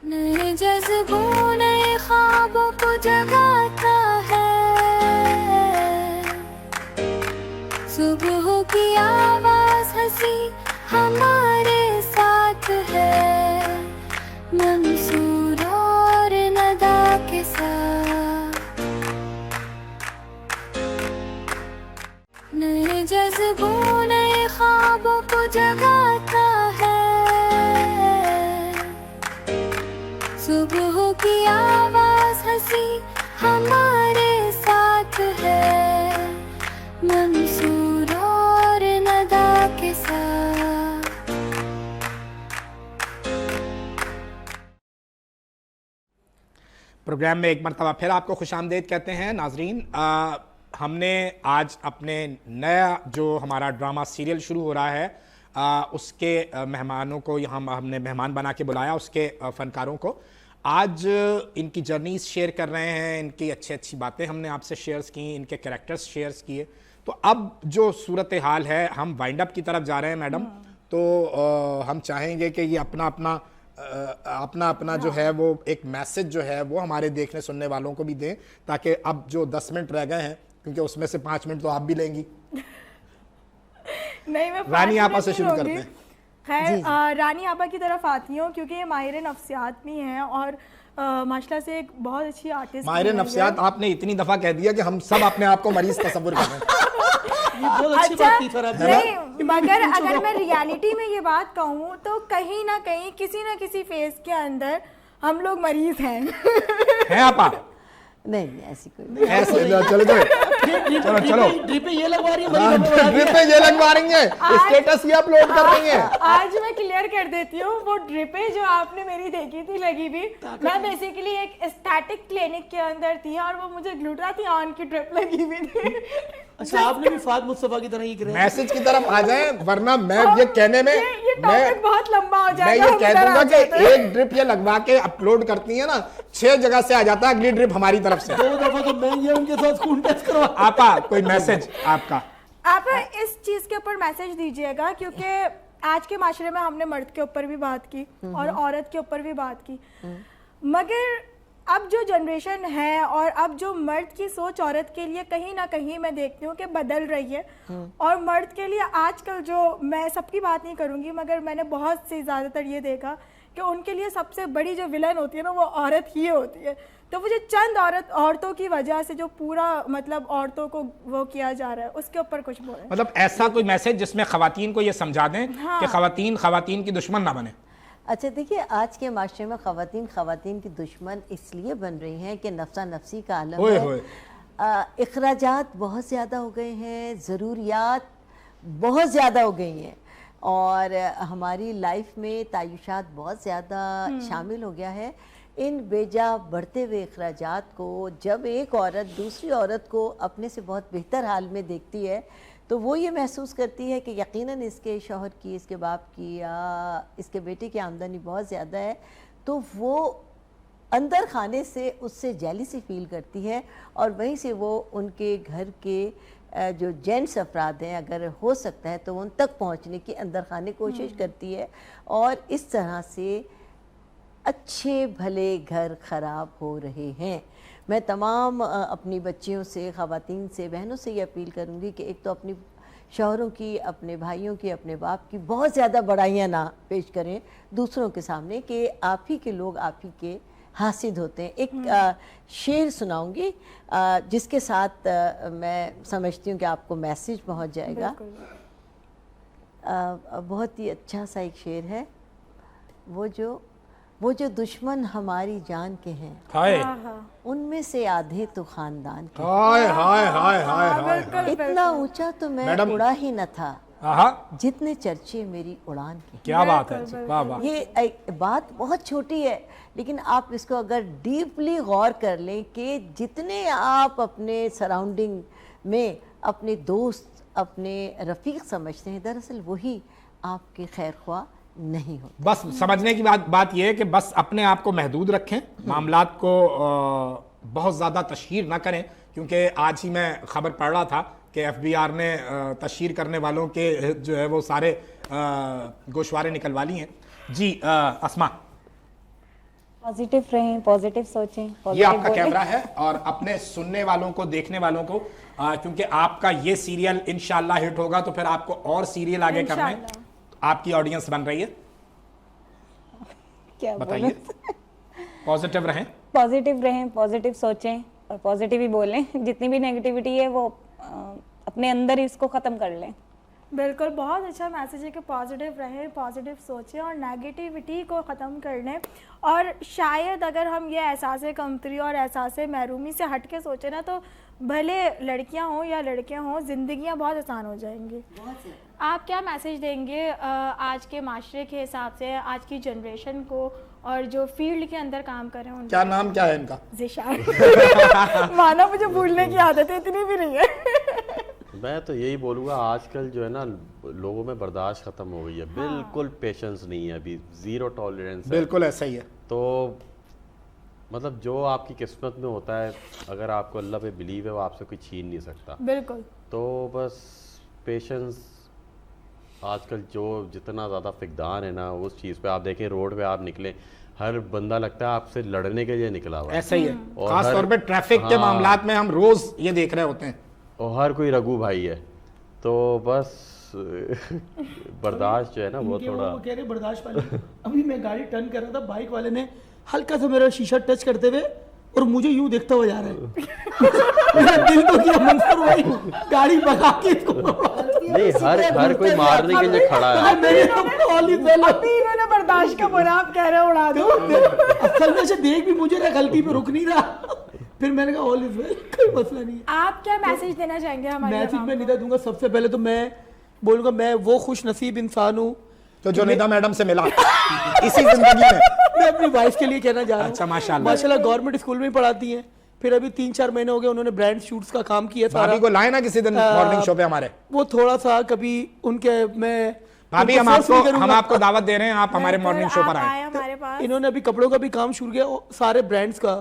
नए जज्बों नए ख्वाबों को जगाता है, सुबह की आवाज हंसी हमारे साथ है, मंसूर और नदा के साथ। नए जज्बों नए ख्वाबों को जगाता है, सुबह की आवाज हंसी हमारे साथ है, मंसूर और नदा के साथ। प्रोग्राम में एक मरतबा फिर आपको खुशामदीद कहते हैं। नाजरीन, हमने आज अपने नया जो हमारा ड्रामा सीरियल शुरू हो रहा है, उसके मेहमानों को यहाँ हमने मेहमान बना के बुलाया, उसके फ़नकारों को। आज इनकी जर्नीज शेयर कर रहे हैं, इनकी अच्छी अच्छी बातें हमने आपसे शेयर्स की, इनके कैरेक्टर्स शेयर्स किए। तो अब जो सूरत हाल है, हम वाइंड अप की तरफ जा रहे हैं मैडम। तो हम चाहेंगे कि ये अपना अपना जो है वो एक मैसेज जो है वो हमारे देखने सुनने वालों को भी दें, ताकि अब जो 10 मिनट रह गए हैं, क्योंकि उसमें से 5 मिनट तो आप भी लेंगी। नहीं, मैं रानी 5 आपा मिनट से नहीं शुरू लूंगी। करते हैं। खैर, रानी आपा की तरफ आती हूँ क्योंकि ये माहिर नफ्सियात भी हैं और माशाल्लाह से एक बहुत अच्छी आर्टिस्ट। माहिर नफ्सियात आपने इतनी दफा कह दिया कि हम सब अपने आप को मरीज तस्वुर कर रहे हैं। ये बहुत अच्छी बात की सर आपने। नहीं, मगर अगर मैं रियलिटी में ये बात कहूँ तो कहीं ना कहीं किसी ना किसी फेज के अंदर हम लोग मरीज हैं। हैं आपा? नहीं नहीं, ऐसी कोई नहीं। ऐसे चलो चलो ड्रिप ये लगवा रही है, हाँ, ड्रिप पे ये लगवा रही है, स्टेटस ये अपलोड कर रही है। आज मैं क्लियर कर देती हूँ, वो ड्रिपें जो आपने मेरी देखी थी लगी भी, मैं बेसिकली एक एस्थेटिक क्लिनिक के अंदर थी और वो मुझे ग्लूटाथियोन की ड्रिप लगी हुई थी। अच्छा, आपने भी फाद मुस्तफा की तरह ही किया। मैसेज की तरफ आ जाए, वरना मैं ये कहने में ये टॉपिक बहुत लंबा हो मैं जाएगा। ये कह दूंगा कि एक ड्रिप ये लगवा के अपलोड करती है ना, 6 जगह से आ जाता है अगली ड्रिप हमारी तरफ से। 2 दफा तो मैं ये उनके साथ खून टेस्ट करवा। आपा कोई मैसेज आपका? आप इस चीज के ऊपर मैसेज दीजिएगा क्योंकि आज के माशरे में हमने मर्द के ऊपर भी बात की और औरत के ऊपर भी बात की, मगर अब जो जनरेशन है और अब जो मर्द की सोच औरत के लिए कहीं ना कहीं मैं देखती हूँ कि बदल रही है। और मर्द के लिए आजकल जो, मैं सबकी बात नहीं करूँगी मगर मैंने बहुत से ज़्यादातर ये देखा कि उनके लिए सबसे बड़ी जो विलन होती है ना वो औरत ही होती है। तो वो जो चंद औरतों की वजह से जो पूरा मतलब औरतों को वो किया जा रहा है, उसके ऊपर कुछ बोलें। मतलब ऐसा कोई मैसेज जिसमें खवातीन को ये समझा दें कि खवातीन की दुश्मन ना बने। अच्छा देखिए, आज के माशरे में ख़वातीन की दुश्मन इसलिए बन रही हैं कि नफ्सा नफ्सी का आलम है। अखराजात बहुत ज़्यादा हो गए हैं, ज़रूरियात बहुत ज़्यादा हो गई हैं और हमारी लाइफ में तायुशात बहुत ज़्यादा शामिल हो गया है। इन बेजा बढ़ते हुए अखराजात को जब एक औरत दूसरी औरत को अपने से बहुत बेहतर हाल में देखती है तो वो ये महसूस करती है कि यकीनन इसके शौहर की, इसके बाप की या इसके बेटे की आमदनी बहुत ज़्यादा है, तो वो अंदर खाने से उससे जेलसी फील करती है और वहीं से वो उनके घर के जो जेंट्स अफराद हैं, अगर हो सकता है तो उन तक पहुंचने की अंदर खाने कोशिश करती है और इस तरह से अच्छे भले घर ख़राब हो रहे हैं। मैं तमाम अपनी बच्चियों से, ख़वातीन से, बहनों से ये अपील करूँगी कि एक तो अपनी शौहरों की, अपने भाइयों की, अपने बाप की बहुत ज़्यादा बड़ाइयाँ ना पेश करें दूसरों के सामने कि आप ही के लोग आप ही के हासिद होते हैं। एक शेर सुनाऊंगी जिसके साथ मैं समझती हूँ कि आपको मैसेज पहुँच जाएगा। बहुत ही अच्छा सा एक शेर है, वो जो दुश्मन हमारी जान के हैं, हाय उनमें से आधे तो खानदान के। हाय हाय हाय हाय हाय। इतना ऊंचा तो मैं उड़ा ही न था जितने चर्चे मेरी उड़ान के। क्या बात है, वाह वाह। ये एक बात बहुत छोटी है लेकिन आप इसको अगर डीपली गौर कर लें कि जितने आप अपने सराउंडिंग में अपने दोस्त, अपने रफ़ीक समझते हैं, दरअसल वही आपके खैर ख्वाह नहीं हो। बस समझने की बात यह है कि बस अपने आप को महदूद रखें, मामलात को बहुत ज़्यादा तशहीर ना करें, क्योंकि आज ही मैं खबर पढ़ रहा था कि एफबीआर ने तशहीर करने वालों के जो है वो सारे गोशवारे निकलवा लिए हैं। जी अस्मा, पॉजिटिव रहें, पॉजिटिव सोचें, ये आपका कैमरा है और अपने सुनने वालों को, देखने वालों को, क्योंकि आपका ये सीरियल इंशाल्लाह हिट होगा तो फिर आपको और सीरियल आगे करना है। आपकी ऑडियंस बन रही है, क्या बताइए। पॉजिटिव रहें, पॉजिटिव सोचें और पॉजिटिव ही बोलें। जितनी भी नेगेटिविटी है वो अपने अंदर ही उसको ख़त्म कर लें। बिल्कुल, बहुत अच्छा मैसेज है कि पॉजिटिव रहें, पॉजिटिव सोचें और नेगेटिविटी को ख़त्म कर लें। और शायद अगर हम ये एहसास कमतरी और एहसास महरूमी से हट के सोचें ना, तो भले लड़कियां हों या लड़के हों, ज़िंदगियां बहुत आसान हो जाएंगी। आप क्या मैसेज देंगे आज के माशरे के हिसाब से, आज की जनरेशन को और जो फील्ड के अंदर काम कर रहे हैं? क्या नाम क्या है इनका? ज़िशान। माना मुझे भूलने की आदत है, इतनी भी नहीं है। मैं तो यही बोलूँगा, आजकल जो है ना लोगों में बर्दाश्त ख़त्म हो गई है। बिल्कुल पेशेंस नहीं है, अभी ज़ीरो टॉलरेंस है। बिल्कुल ऐसा ही है। तो मतलब जो आपकी किस्मत में होता है, अगर आपको अल्लाह पे बिलीव है, वो आपसे कोई छीन नहीं सकता। बिल्कुल। तो बस पेशेंस, आजकल जो जितना ज़्यादा फिकदान है ना उस चीज़ पे, आप देखें रोड पे आप निकले, हर बंदा लगता है आपसे लड़ने के लिए निकला हुआ है। ऐसा ही है, और खास हर- तौर पे ट्रैफिक के हाँ। मामलात में हम रोज ये देख रहे होते हैं। और हर कोई रघु भाई है, तो बस बर्दाश्त जो है ना वो इनके थोड़ा वो कह रहे बर्दाश्त वाले। अभी मैं गाड़ी टर्न कर रहा था, बाइक वाले ने हल्का सा मेरा शीशा टच करते हुए और मुझे यूं देखता हुआ जा रहा है। मेरा दिल तो किया मंजर वही, गाड़ी भगा के इसको नहीं, हर कोई मारने के लिए खड़ा है। मेरे ऑल इज वेल। अभी इन्होंने बर्दाश्त का बोला, आप कह रहे हो उड़ा दो। असल में से देख भी मुझे ना, गलती पे रुक नहीं रहा। फिर मैंने कहा ऑल इज वेल, कोई मसला नहीं है। आप क्या मैसेज देना चाहेंगे हमारे मैसेज अवाम में को? निदा दूंगा, सबसे पहले तो मैं बोलूंगा मैं वो खुश नसीब इंसान हूँ तो जो निदा मैडम से मिला इसी जिंदगी में। मैं अपनी वाइफ के लिए कहना चाह रहा हूँ। अच्छा, माशाल्लाह। माशाल्लाह गवर्नमेंट स्कूल में ही पढ़ाती हैं, फिर अभी 3-4 महीने हो गए उन्होंने ब्रांड शूट्स का काम किया सारा। भाभी को लाए ना किसी दिन मॉर्निंग शो पे हमारे। वो थोड़ा सा कभी उनके मैं भाभी उनको force नहीं करूंगा। हम आपको दावत दे रहे हैं, आप हमारे मॉर्निंग शो पर आप आए। आए हमारे पास। इन्होंने अभी कपड़ों का भी काम शुरू किया, वो सारे ब्रांड्स का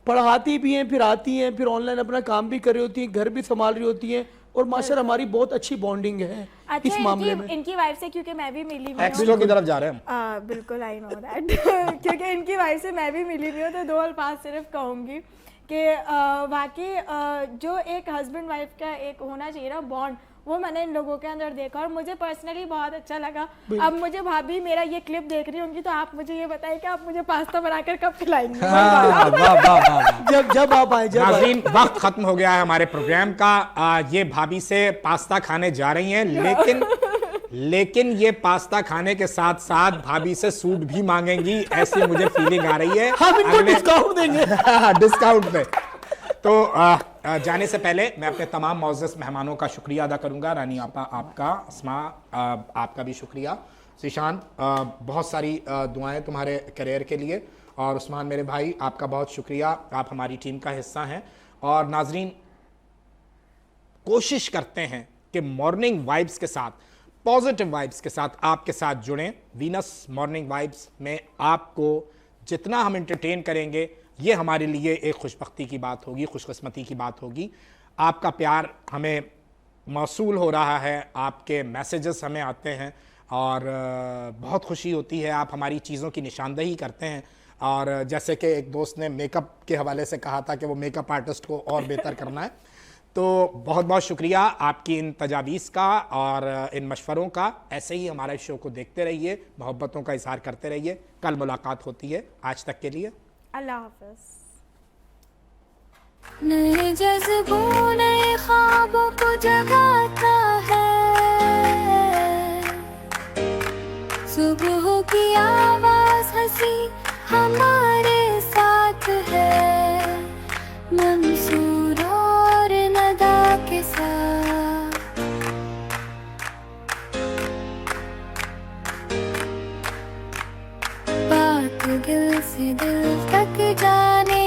पढ़ाती भी हैं, फिर आती हैं, फिर ऑनलाइन अपना काम भी कर रही होती हैं, घर भी संभाल रही होती हैं, और माशाल्लाह हमारी बहुत अच्छी बॉन्डिंग है अच्छा, इस मामले में। इनकी वाइफ से, क्योंकि मैं भी मिली हुई हूँ। एक्सट्रो की तरफ जा रहे हैं हम। बिल्कुल, आई नो दैट। क्योंकि इनकी वाइफ से मैं भी मिली हुई हूँ, तो 2 अल्फाज सिर्फ कहूँगी कि वाकई जो एक हस्बैंड वाइफ का एक होना चाहिए ना बॉन्ड, वो मैंने इन लोगों के अंदर देखा और मुझे पर्सनली बहुत अच्छा लगा। अब मुझे भाभी मेरा ये क्लिप देख रही होंगी, तो आप मुझे ये बताइए कि आप मुझे पास्ता बनाकर कब खिलाएंगे? वाह, वाह, वाह, वाह। जब आप आए, जब आए। नाज़रीन, वक्त खत्म हो गया है हमारे प्रोग्राम का। ये भाभी से पास्ता खाने जा रही हैं, लेकिन ये पास्ता खाने के साथ साथ भाभी से सूट भी मांगेंगी, ऐसी मुझे फीलिंग आ रही है। हम इनको डिस्काउंट देंगे। डिस्काउंट पे। तो जाने से पहले मैं अपने तमाम मौजूद मेहमानों का शुक्रिया अदा करूंगा। रानी आपा आपका, अस्मा आपका भी शुक्रिया। ज़ीशान, बहुत सारी दुआएं तुम्हारे करियर के लिए, और उस्मान मेरे भाई आपका बहुत शुक्रिया, आप हमारी टीम का हिस्सा हैं। और नाजरीन, कोशिश करते हैं कि मॉर्निंग वाइब्स के साथ, पॉजिटिव वाइब्स के साथ आपके साथ जुड़ें। वीनस मॉर्निंग वाइब्स में आपको जितना हम एंटरटेन करेंगे, ये हमारे लिए एक खुशबख्ती की बात होगी, खुशकिस्मती की बात होगी। आपका प्यार हमें मौसूल हो रहा है, आपके मैसेजेस हमें आते हैं और बहुत खुशी होती है। आप हमारी चीज़ों की निशानदही करते हैं, और जैसे कि एक दोस्त ने मेकअप के हवाले से कहा था कि वो मेकअप आर्टिस्ट को और बेहतर करना है, तो बहुत बहुत शुक्रिया आपकी इन तजावीज़ का और इन मशवरों का। ऐसे ही हमारे शो को देखते रहिए, मोहब्बतों का इजहार करते रहिए। कल मुलाकात होती है, आज तक के लिए अल्लाह हाफ़िज़। नए जज्बों नए ख्वाबों को जगाता है, सुबह की आवाज़ हंसी हमारे साथ है, मंसूर और नदा के साथ। बात दिल से दिल तक जाने